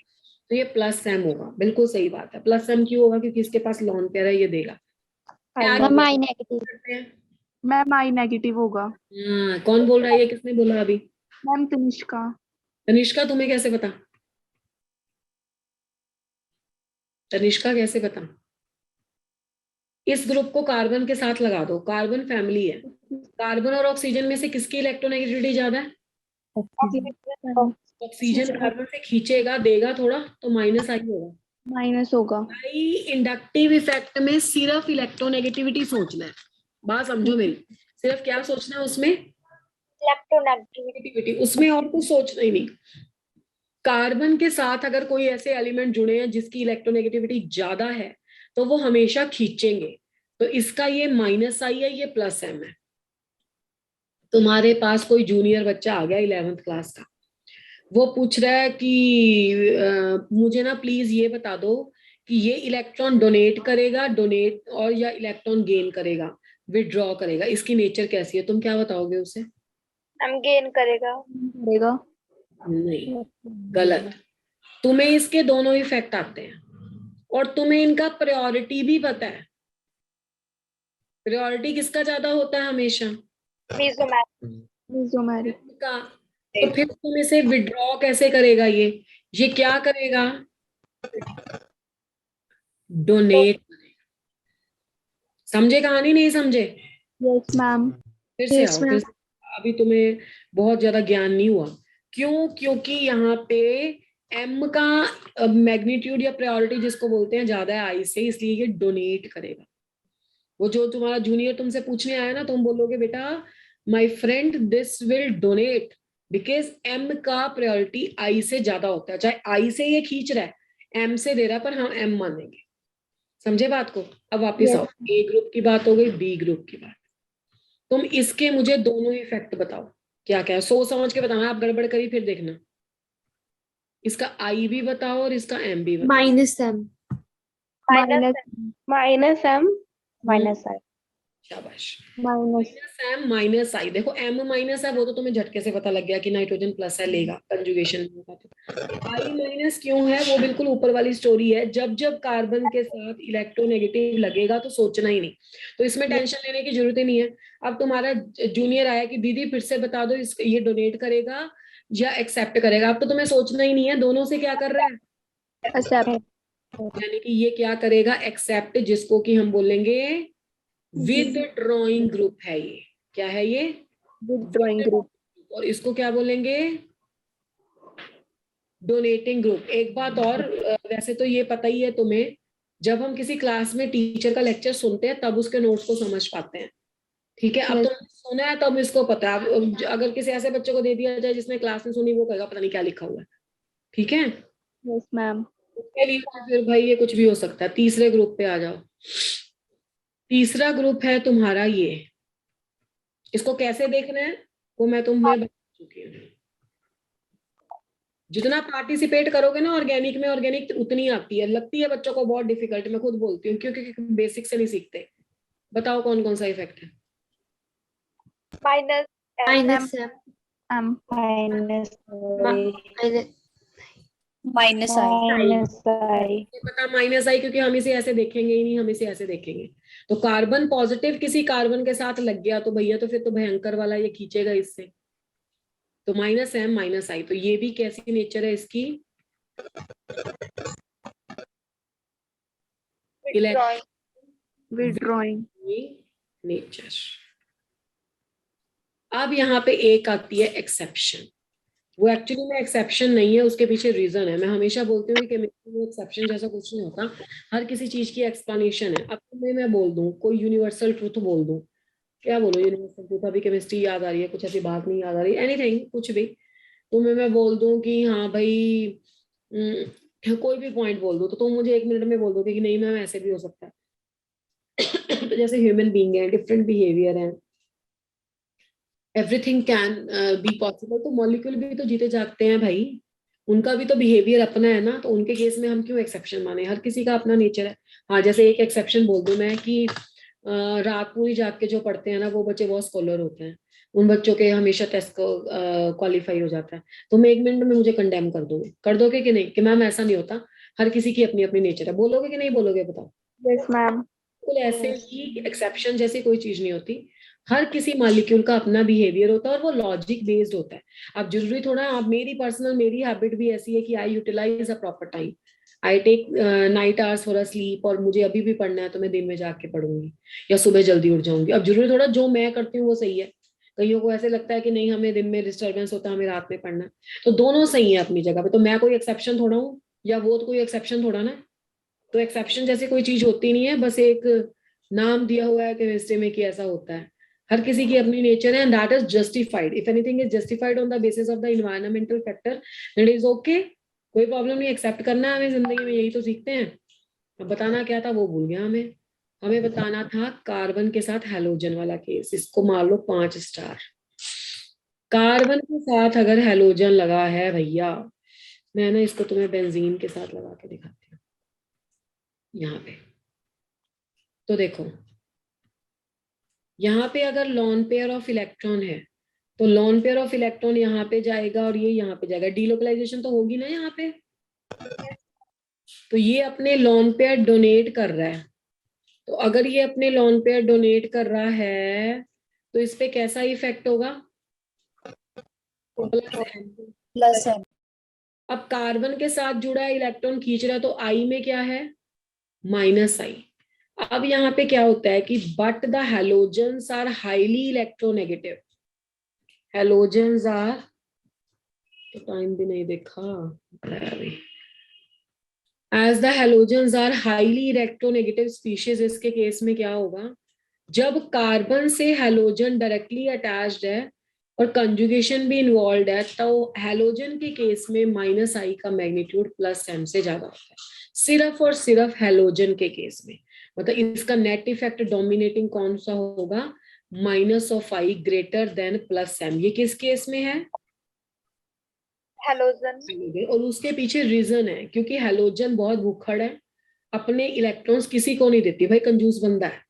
तो ये प्लस M होगा। बिल्कुल सही बात है, प्लस M क्यों होगा? क्योंकि इसके पास लॉन पेयर है, ये देगा। Ma'am I negative. करते हैं। मैम I नेगेटिव होगा। हाँ, कौन बोल रहा है? ये किसने बोला अभी? मैम तनिष्का। तनिष्का, तुम्हें कैसे पता? तनिष्का कैसे पता? इस ग्रुप को कार्बन के साथ लगा दो, कार्बन फैमिली है। कार्बन और ऑक्सीजन में से किसकी इलेक्ट्रोनेगेटिविटी ज्यादा है? ऑक्सीजन कार्बन से खींचेगा, देगा थोड़ा, तो माइनस आई होगा। माइनस होगा। भाई इंडक्टिव इफेक्ट में सिर्फ इलेक्ट्रोनेगेटिविटी सोचना है, बात समझो मेरी। सिर्फ क्या सोचना है उसमें? इलेक्ट्रोनेगेटिविटी, उसमें और कुछ सोचना ही नहीं। कार्बन के साथ अगर कोई ऐसे एलिमेंट जुड़े हैं जिसकी इलेक्ट्रोनेगेटिविटी ज्यादा है, तो वो हमेशा खींचेंगे। तो इसका ये माइनस आई है, ये प्लस M है। तुम्हारे पास कोई जूनियर बच्चा आ गया 11th क्लास का, वो पूछ रहा है कि मुझे ना प्लीज ये बता दो कि ये इलेक्ट्रॉन डोनेट करेगा, डोनेट, और या इलेक्ट्रॉन गेन करेगा, विड्रॉ करेगा, इसकी नेचर कैसी है? तुम क्या बताओगे उसे? हम गेन करेगा। नहीं, गलत। तुम्हें इसके दोनों इफेक्ट आते हैं, और तुम्हें इनका प्रायोरिटी भी पता है। प्रायोरिटी किसका ज्यादा होता है हमेशा? मीजोमेरिक। का। तो फिर तुम इसे विड्रॉ कैसे करेगा? ये ये क्या करेगा? डोनेट। समझे कहानी, नहीं समझे? Yes ma'am. फिर से Yes, आओ, फिर ma'am. से। अभी तुम्हें बहुत ज्यादा ज्ञान नहीं हुआ। क्यों? क्योंकि यहाँ पे एम का मैग्नीट्यूड या प्रायोरिटी जिसको बोलते हैं ज्यादा है आई से, इसलिए ये डोनेट करेगा। वो जो तुम्हारा जूनियर तुमसे पूछने आया ना, तुम बोलोगे बेटा my friend this will donate, because M का प्रायोरिटी आई से ज्यादा होता है। चाहे आई से ये खींच रहा है, एम से दे रहा है, पर हम एम मानेंगे। समझे बात को? अब वापिस Yes. आओ, ए ग्रुप की बात हो गई, बी ग्रुप की बात। तुम इसके मुझे दोनों ही फैक्ट बताओ, क्या क्या है, सोच समझ के बताना। आप गड़बड़ करी फिर देखना। इसका आई भी बताओ और इसका एम भी बताओ। Minus M. Minus M minus I. शाबाश। Minus minus M minus I. देखो एम माइनस है वो तो तुम्हें झटके से पता लग गया कि नाइट्रोजन प्लस है, लेगा कंजुगेशन में होगा। तो आई माइनस क्यों है वो बिल्कुल ऊपर वाली स्टोरी है। जब जब कार्बन के साथ इलेक्ट्रोनेगेटिव लगेगा तो सोचना ही नहीं, तो इसमें टेंशन लेने की जरूरत ही नहीं है। अब तुम्हारा जूनियर आया कि दीदी फिर से बता दो, इस ये डोनेट करेगा या एक्सेप्ट करेगा। अब तो तुम्हें सोचना ही नहीं है, दोनों से क्या कर रहा है, एक्सेप्ट। यानी कि ये क्या करेगा, एक्सेप्ट, जिसको कि हम बोलेंगे विद ड्रॉइंग ग्रुप है। ये क्या है? ये विथड्रॉइंग ग्रुप। और इसको क्या बोलेंगे, डोनेटिंग ग्रुप। एक बात और, वैसे तो ये पता ही है तुम्हें, जब हम किसी क्लास में टीचर का लेक्चर सुनते हैं तब उसके नोट्स को समझ पाते हैं। ठीक है, अब Yes. तुमने सुना है तब इसको पता है। अब अगर किसी ऐसे बच्चे को दे दिया जाए जिसने क्लास में सुनी, वो कहेगा पता नहीं क्या लिखा हुआ है। ठीक है, यस मैम। उसके लिए तो फिर भाई ये कुछ भी हो सकता है। तीसरे ग्रुप पे आ जाओ। तीसरा ग्रुप है तुम्हारा ये। इसको कैसे देखना है वो मैं तुम्हें बता चुकी हूँ। जितना पार्टिसिपेट करोगे ना ऑर्गेनिक में, ऑर्गेनिक उतनी आती है। लगती है बच्चों को बहुत डिफिकल्ट, मैं खुद बोलती हूँ, क्योंकि बेसिक से नहीं सीखते। बताओ कौन कौन सा इफेक्ट है? Minus Minus M. M minus Minus minus I. ये पता माइनस आई, क्योंकि हम इसे ऐसे देखेंगे ही नहीं, हम इसे ऐसे देखेंगे। तो कार्बन पॉजिटिव किसी कार्बन के साथ लग गया तो भैया, तो फिर तो भयंकर वाला ये खींचेगा इससे। तो माइनस एम माइनस आई, तो ये भी कैसी नेचर है इसकी, विथड्रॉइंग। नेचर। अब यहाँ पे एक आती है एक्सेप्शन। वो एक्चुअली में एक्सेप्शन नहीं है, उसके पीछे रीजन है। मैं हमेशा बोलती हूँ कि केमिस्ट्री में एक्सेप्शन जैसा कुछ नहीं होता, हर किसी चीज की एक्सप्लेनेशन है। अब तुम्हें मैं बोल दूं कोई यूनिवर्सल ट्रूथ बोल दूं, क्या बोलो यूनिवर्सल ट्रूथ, अभी केमिस्ट्री याद आ रही है, कुछ ऐसी बात नहीं याद आ रही, एनीथिंग कुछ भी तुम्हें मैं बोल दूं कि हाँ भाई कोई भी पॉइंट बोल दो, तो तुम मुझे 1 मिनट में बोल दोगे कि नहीं मैम ऐसे भी हो सकता है। तो जैसे ह्यूमन बीइंग है, डिफरेंट बिहेवियर है, एवरीथिंग कैन बी पॉसिबल। तो मॉलिक्यूल भी तो जीते जागते हैं भाई, उनका भी तो बिहेवियर अपना है ना। तो उनके केस में हम क्यों एक्सेप्शन माने, हर किसी का अपना नेचर है। हाँ, जैसे एक एक्सेप्शन बोल दूं मैं कि रात पूरी जाग के जो पढ़ते हैं ना, वो बच्चे बहुत स्कॉलर होते हैं, उन बच्चों के हमेशा टेस्ट को क्वालिफाई हो जाता है। तो मैं 1 मिनट में मुझे कंडेम कर दोगे कि नहीं, कि मैम ऐसा नहीं होता, हर किसी की अपनी अपनी नेचर है। बोलोगे कि नहीं बोलोगे, बताओ? Yes ma'am. बिल्कुल ऐसे ही एक्सेप्शन जैसी कोई चीज नहीं होती। हर किसी मॉलिक्यूल का अपना बिहेवियर होता है और वो लॉजिक बेस्ड होता है। अब जरूरी थोड़ा, अब मेरी हैबिट भी ऐसी है कि I utilize a proper time, I take night hours for a sleep, और मुझे अभी भी पढ़ना है तो मैं दिन में जाग के पढ़ूंगी या सुबह जल्दी उठ जाऊंगी। अब जरूरी थोड़ा जो मैं करती हूँ वो सही है, कईयों को ऐसे लगता है कि नहीं हमें दिन में डिस्टर्बेंस होता है, हमें रात में पढ़ना है। तो दोनों सही है अपनी जगह पे। तो मैं कोई एक्सेप्शन थोड़ा हूँ, या वो तो कोई एक्सेप्शन थोड़ा ना। तो एक्सेप्शन जैसी कोई चीज होती नहीं है, बस एक नाम दिया हुआ है केमिस्ट्री में कि ऐसा होता है। हर किसी की अपनी नेचर है, and that is justified. If anything is justified on the basis of the environmental factor, it is okay, कोई प्रॉब्लम नहीं। एक्सेप्ट करना है हमें, जिंदगी में यही तो सीखते हैं। अब बताना क्या था वो भूल गया हमें। हमें बताना था कार्बन के साथ हैलोजन वाला केस, इसको मार लो 5 स्टार। कार्बन के साथ अगर हैलोजन लगा है भैया, मैं ना इसको तुम्हें बेंजीन के साथ लगा के दिखाती हूँ यहाँ पे। तो देखो यहाँ पे अगर लॉन पेयर ऑफ इलेक्ट्रॉन है, तो लॉन पेयर ऑफ इलेक्ट्रॉन यहाँ पे जाएगा और ये यहाँ पे जाएगा, डीलोकलाइजेशन तो होगी ना यहाँ पे। तो ये अपने लॉन पेयर डोनेट कर रहा है। तो अगर ये अपने लॉन पेयर डोनेट कर रहा है तो इस पे कैसा इफेक्ट होगा, प्लस प्लस M. अब कार्बन के साथ जुड़ा है, इलेक्ट्रॉन खींच रहा है, तो आई में क्या है, माइनस आई। अब यहाँ पे क्या होता है कि but the halogens are highly electronegative, halogens are, तो टाइम भी नहीं देखा अभी, as the halogens are highly electronegative species, इसके केस में क्या होगा, जब कार्बन से हेलोजन डायरेक्टली अटैच्ड है और कंजुगेशन भी इन्वॉल्व है, तो हेलोजन के केस में माइनस आई का मैग्नीट्यूड प्लस एम से ज्यादा होता है, सिर्फ और सिर्फ हेलोजन के केस में। मतलब इसका नेट इफेक्ट डोमिनेटिंग कौन सा होगा, minus of I greater than plus M. ये किस केस में है, हेलोजन। और उसके पीछे रीजन है, क्योंकि हेलोजन बहुत भूखड़ है, अपने इलेक्ट्रॉन्स किसी को नहीं देती, भाई कंजूस बंदा है,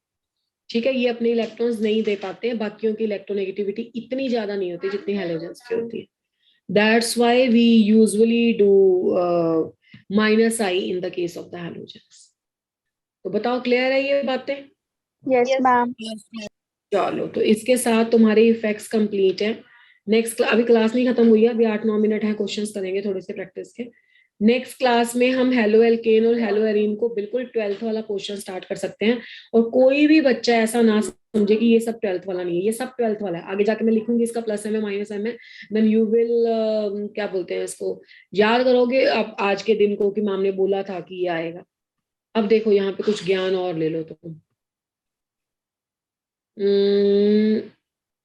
ठीक है, ये अपने इलेक्ट्रॉन्स नहीं दे पाते हैं, बाकियों की इलेक्ट्रोनेगेटिविटी इतनी ज्यादा नहीं होती जितनी हेलोजेंस की होती है। That's why we usually do minus I in the case of the halogens. तो बताओ क्लियर है ये बातें? Yes ma'am. चलो, तो इसके साथ तुम्हारे इफेक्ट्स कंप्लीट है। नेक्स्ट अभी क्लास नहीं खत्म हुई है, अभी 8-9 मिनट है, क्वेश्चंस करेंगे थोड़े से प्रैक्टिस के। नेक्स्ट क्लास में हम हेलो एल्केन और हेलो एरीन को बिल्कुल 12th वाला क्वेश्चन स्टार्ट कर सकते हैं, और कोई भी बच्चा ऐसा ना समझे कि ये सब 12th वाला नहीं है, ये सब 12th वाला है। आगे जाके मैं लिखूंगी इसका प्लस एम है माइनस एम है, देन यू विल क्या बोलते हैं इसको, याद करोगे अब आज के दिन को कि मैम ने बोला था कि ये आएगा। अब देखो यहाँ पे कुछ ज्ञान और ले लो तुम।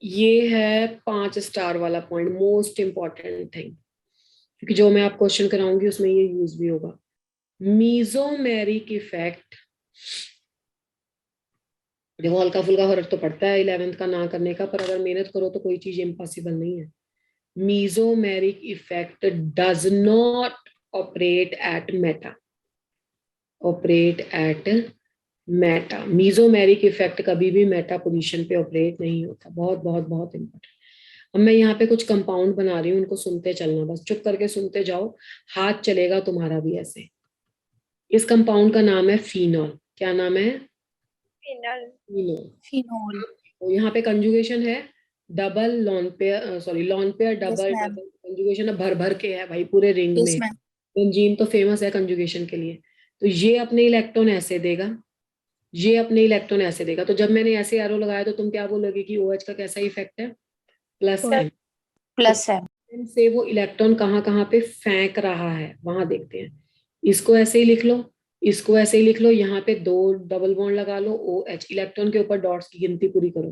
ये है 5 स्टार वाला पॉइंट, मोस्ट इंपॉर्टेंट थिंग, क्योंकि जो मैं आप क्वेश्चन कराऊंगी उसमें ये यूज भी होगा। मीजोमेरिक इफेक्ट, देखो हल्का फुल्का फर्क तो पड़ता है 11th का ना करने का, पर अगर मेहनत करो तो कोई चीज इम्पॉसिबल नहीं है। Mesomeric effect does not operate at Meta, operate at Meta. Mesomeric effect कभी भी मेटा पोजीशन पे ऑपरेट नहीं होता, बहुत बहुत बहुत इंपॉर्टेंट। अब मैं यहाँ पे कुछ कंपाउंड बना रही हूँ, उनको सुनते चलना, बस चुप करके सुनते जाओ, हाथ चलेगा तुम्हारा भी ऐसे। इस कंपाउंड का नाम है फिनॉल। क्या नाम है? फिनॉल। फिनोल। तो यहाँ पे कंजुगेशन है double lone pair, sorry lone pair double ma'am. Double conjugation है, भर भर के है भाई पूरे रिंग में। मैम। बेंजीन तो फेमस है कंजुगेशन के लिए। तो ये अपने इलेक्ट्रॉन ऐसे देगा, ये अपने इलेक्ट्रॉन ऐसे देगा, तो जब मैंने ऐसे एरो लगाया तो तुम क्या बोलोगे कि OH का कैसा इफेक्ट है, प्लस एम। Plus M. से वो इलेक्ट्रॉन कहाँ कहाँ पे फेंक रहा है वहां देखते हैं। इसको ऐसे ही लिख लो, इसको ऐसे ही लिख लो, यहाँ पे 2 डबल बॉन्ड लगा लो, OH, इलेक्ट्रॉन के ऊपर डॉट्स की गिनती पूरी करो,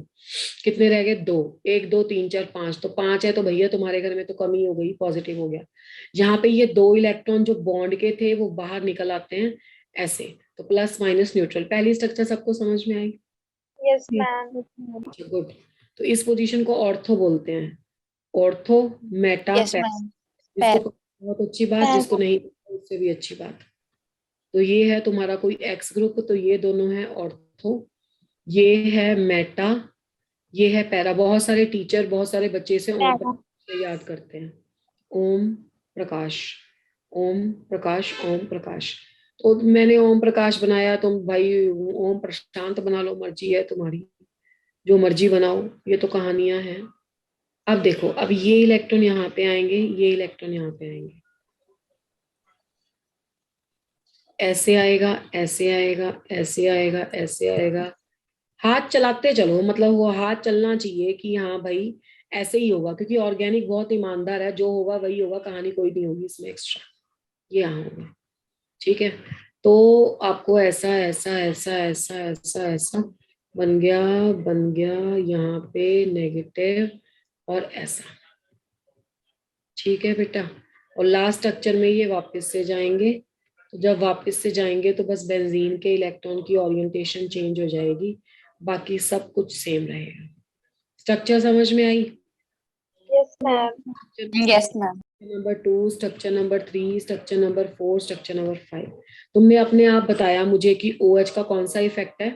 कितने रह गए, 2, 1 2 3 4 5, तो 5 है, तो भैया तुम्हारे घर में तो कमी हो गई, पॉजिटिव हो गया। यहाँ पे ये 2 इलेक्ट्रॉन जो बॉन्ड के थे वो बाहर निकल आते हैं ऐसे, तो प्लस माइनस न्यूट्रल। पहली स्ट्रक्चर सबको समझ में आई? Yes ma'am. गुड। तो इस पोजीशन को ऑर्थो बोलते हैं, ortho Meta yes para. Ma'am. जिसको बहुत अच्छी बात, जिसको नहीं उससे भी अच्छी बात। तो ये है तुम्हारा कोई एक्स ग्रुप, तो ये दोनों है ऑर्थो, ये है मेटा, ये है पैरा। बहुत सारे टीचर, बहुत सारे बच्चे से ओम प्रकाश से याद करते हैं, ओम प्रकाश, ओम प्रकाश, ओम प्रकाश। तो मैंने ओम प्रकाश बनाया, तुम भाई ओम प्रशांत बना लो, मर्जी है तुम्हारी, जो मर्जी बनाओ, ये तो कहानियां हैं। अब देखो, अब ये इलेक्ट्रॉन यहाँ पे आएंगे, ये इलेक्ट्रॉन यहाँ पे आएंगे, ऐसे आएगा, ऐसे आएगा, ऐसे आएगा, ऐसे आएगा। हाथ चलाते चलो, मतलब वो हाथ चलना चाहिए कि हाँ भाई ऐसे ही होगा, क्योंकि ऑर्गेनिक बहुत ईमानदार है, जो होगा वही होगा, कहानी कोई नहीं होगी इसमें एक्स्ट्रा। ये यहाँ होगा, ठीक है। तो आपको ऐसा ऐसा ऐसा ऐसा ऐसा ऐसा बन गया, बन गया यहाँ पे नेगेटिव और ऐसा, ठीक है बेटा। और लास्ट स्ट्रक्चर में ये वापस से जाएंगे, तो जब वापस से जाएंगे तो बस बेंजीन के इलेक्ट्रॉन की ओरिएंटेशन चेंज हो जाएगी, बाकी सब कुछ सेम रहेगा। स्ट्रक्चर समझ में आई? Yes ma'am. Yes ma'am. Number 2, structure number 3, structure number 4, structure number 5। तुमने अपने आप बताया मुझे कि OH का कौन सा इफेक्ट है,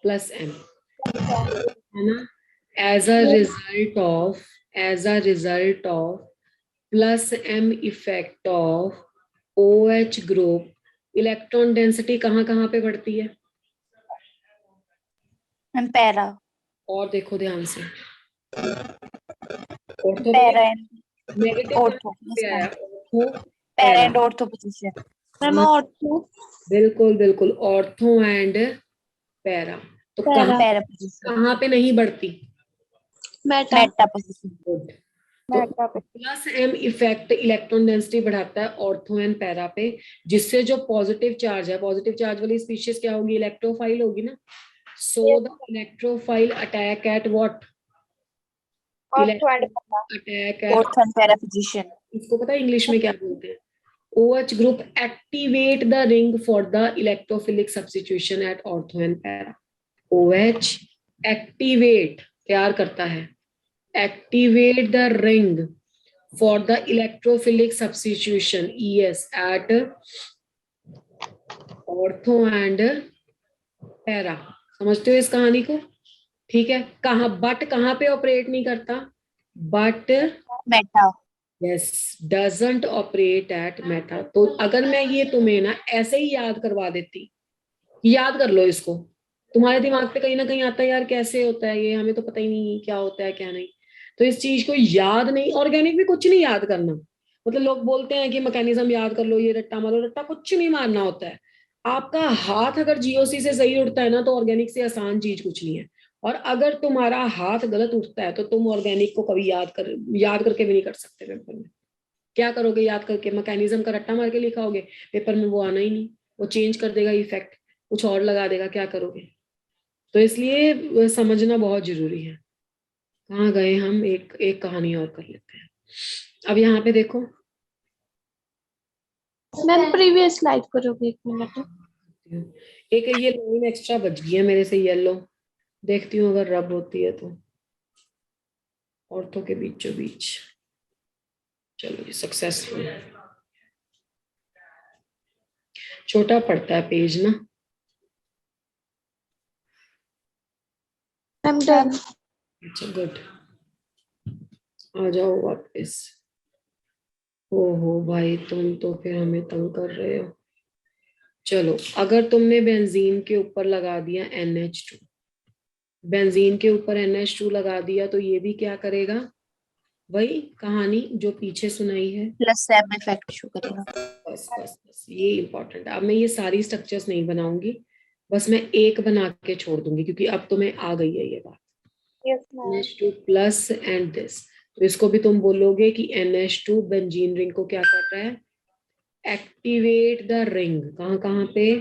प्लस एम, है ना। As a result of, as a result of plus M effect of OH ग्रुप, इलेक्ट्रॉन डेंसिटी कहाँ कहाँ पे बढ़ती है? Ma'am para. और देखो ध्यान से, ऑर्थो पैरा नेगेटिव ऑर्थो। पे आया, ortho para and ortho position. Ma'am ortho बिल्कुल बिल्कुल, ऑर्थो एंड पैरा। तो पैरा। Para position. कहाँ पे नहीं बढ़ती? Meta meta position. गुड। तो plus M effect electron density बढ़ाता है ऑर्थो एंड पैरा पे, जिससे जो पॉजिटिव चार्ज है, पॉजिटिव चार्ज वाली स्पीशीज क्या होगी? इलेक्ट्रोफाइल होगी ना। So the electrophile attack at what? Attack at, ortho and para position. इसको पता है इंग्लिश में क्या बोलते हैं? OH group activate the ring for the electrophilic substitution at ortho and para. OH activate, तैयार करता है, activate the ring for the electrophilic substitution ES at ortho and para. समझते हो इस कहानी को? ठीक है। बट कहाँ पे ऑपरेट नहीं करता? But Meta. Yes, doesn't operate at Meta. तो अगर मैं ये तुम्हें ना ऐसे ही याद करवा देती, याद कर लो इसको, तुम्हारे दिमाग पे कहीं ना कहीं आता है यार कैसे होता है ये, हमें तो पता ही नहीं क्या होता है क्या नहीं। तो इस चीज को याद नहीं, ऑर्गेनिक भी कुछ नहीं याद करना। मतलब लोग बोलते हैं कि मैकेनिज्म याद कर लो, ये रट्टा मारो, रट्टा कुछ नहीं मारना होता है। आपका हाथ अगर जीओसी से सही उठता है ना, तो ऑर्गेनिक से आसान चीज कुछ नहीं है। और अगर तुम्हारा हाथ गलत उठता है तो तुम ऑर्गेनिक को कभी याद करके भी नहीं कर सकते पेपर में। क्या करोगे याद करके? मैकेनिज्म का रट्टा मार के लिखाओगे, पेपर में वो आना ही नहीं, वो चेंज कर देगा इफेक्ट, कुछ और लगा देगा, क्या करोगे? तो इसलिए समझना बहुत जरूरी है। कहाँ गए हम? एक कहानी और कर लेते हैं। अब यहाँ पे देखो, मैम प्रीवियस स्लाइड करोगे 1 मिनट। एक ये लाइन एक्स्ट्रा बच गई है मेरे से, येलो। देखती हूँ अगर रब होती है तो, ऑर्थो के बीचों बीच। चलो ये सक्सेसफुल। छोटा पड़ता है पेज ना। Ma'am done. अच्छा गुड, आ जाओ वापस। ओहो भाई, तुम तो फिर हमें तंग कर रहे हो। चलो, अगर तुमने बेंजीन के ऊपर लगा दिया NH2, बेंजीन के ऊपर NH2 लगा दिया, तो ये भी क्या करेगा? वही कहानी जो पीछे सुनाई है, प्लस एम इफेक्ट शो करेगा। बस बस बस, ये इंपॉर्टेंट है। अब मैं ये सारी स्ट्रक्चर्स नहीं बनाऊंगी, बस मैं एक बना के छोड़ दूंगी, क्योंकि अब तुम्हें आ गई है ये बात। NH2 प्लस एंड दिस, तो इसको भी तुम बोलोगे कि NH2 बेंजीन रिंग को क्या कर रहा है? Activate the ring. कहाँ कहाँ पे?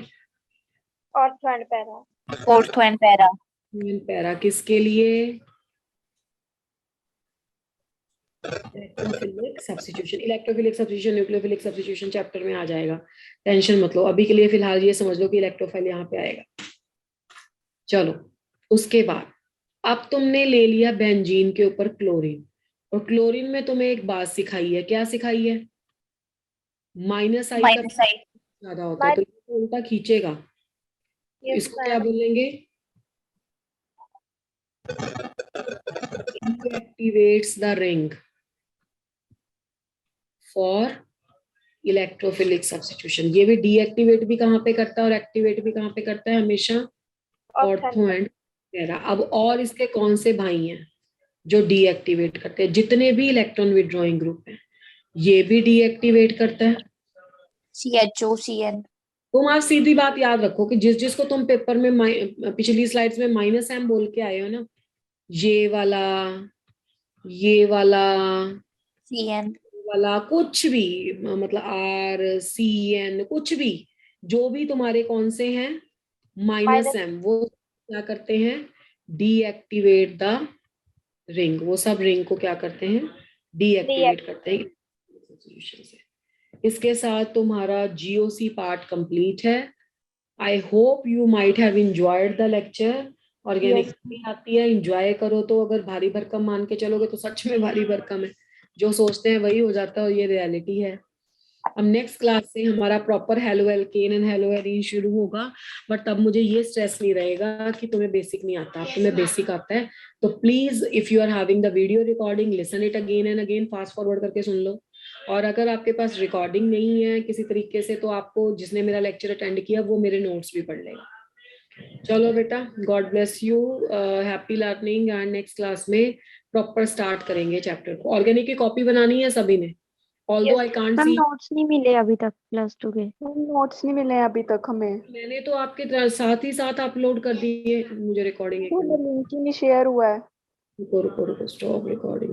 Ortho and para. Ortho and para. Para किसके लिए? Electrophilic substitution. Electrophilic substitution nucleophilic substitution chapter में आ जाएगा, टेंशन मत लो। अभी के लिए फिलहाल ये समझ लो कि इलेक्ट्रोफाइल यहाँ पे आएगा। चलो, उसके बाद अब तुमने ले लिया बेंजीन के ऊपर क्लोरीन, और क्लोरीन में तुम्हें एक बात सिखाई है। क्या सिखाई है? माइनस आई का ज्यादा होता है तो ये उल्टा खींचेगा। इसको क्या बोलेंगे? Activates the ring for electrophilic substitution. ये भी डीएक्टिवेट भी कहाँ पे करता है और एक्टिवेट भी कहाँ पे करता है? हमेशा ऑर्थो एंड पैरा। अब और इसके कौन से भाई हैं जो डीएक्टिवेट करते हैं? जितने भी इलेक्ट्रॉन विड्रॉइंग ग्रुप हैं, ये भी डीएक्टिवेट करता है। CHO CN। तुम आज सीधी बात याद रखो कि जिसको तुम पेपर में पिछली स्लाइड्स में माइनस एम बोल के आए हो ना, ये वाला CN वाला कुछ भी, मतलब RCN कुछ भी, जो भी तुम्हारे कौन से हैं माइनस एम, वो क्या करते हैं? Deactivate the ring. वो सब रिंग को क्या करते हैं? डीएक्टिवेट करते हैं सॉल्यूशन से। इसके साथ तुम्हारा GOC पार्ट कंप्लीट है। I hope you might have enjoyed the lecture. Organic भी आती है, एंजॉय करो। तो अगर भारी भरकम मान के चलोगे तो सच में भारी भरकम है, जो सोचते हैं वही हो जाता है, और ये रियलिटी है। अब नेक्स्ट क्लास से हमारा proper halo alkane and hello arene शुरू होगा, बट तब मुझे ये स्ट्रेस नहीं रहेगा कि तुम्हें बेसिक नहीं आता। तुम्हें बेसिक आता है तो please, if you are having the video recording, listen it again and again, fast forward करके सुन लो। और अगर आपके पास रिकॉर्डिंग नहीं है किसी तरीके से, तो आपको जिसने मेरा लेक्चर अटेंड किया वो मेरे नोट्स भी पढ़ लेगा। चलो बेटा, God bless you, happy learning. And next class में प्रॉपर स्टार्ट करेंगे चैप्टर को। ऑर्गेनिक की कॉपी बनानी है सभी ने, although I can't ma'am see. Notes नहीं मिले अभी तक +2 के। नोट्स नहीं मिले अभी तक हमें। मैंने तो आपके साथ ही साथ अपलोड कर दिए, मुझे रिकॉर्डिंग लिंक ही नहीं शेयर हुआ है। रुको रुको रुको, स्टॉप रिकॉर्डिंग।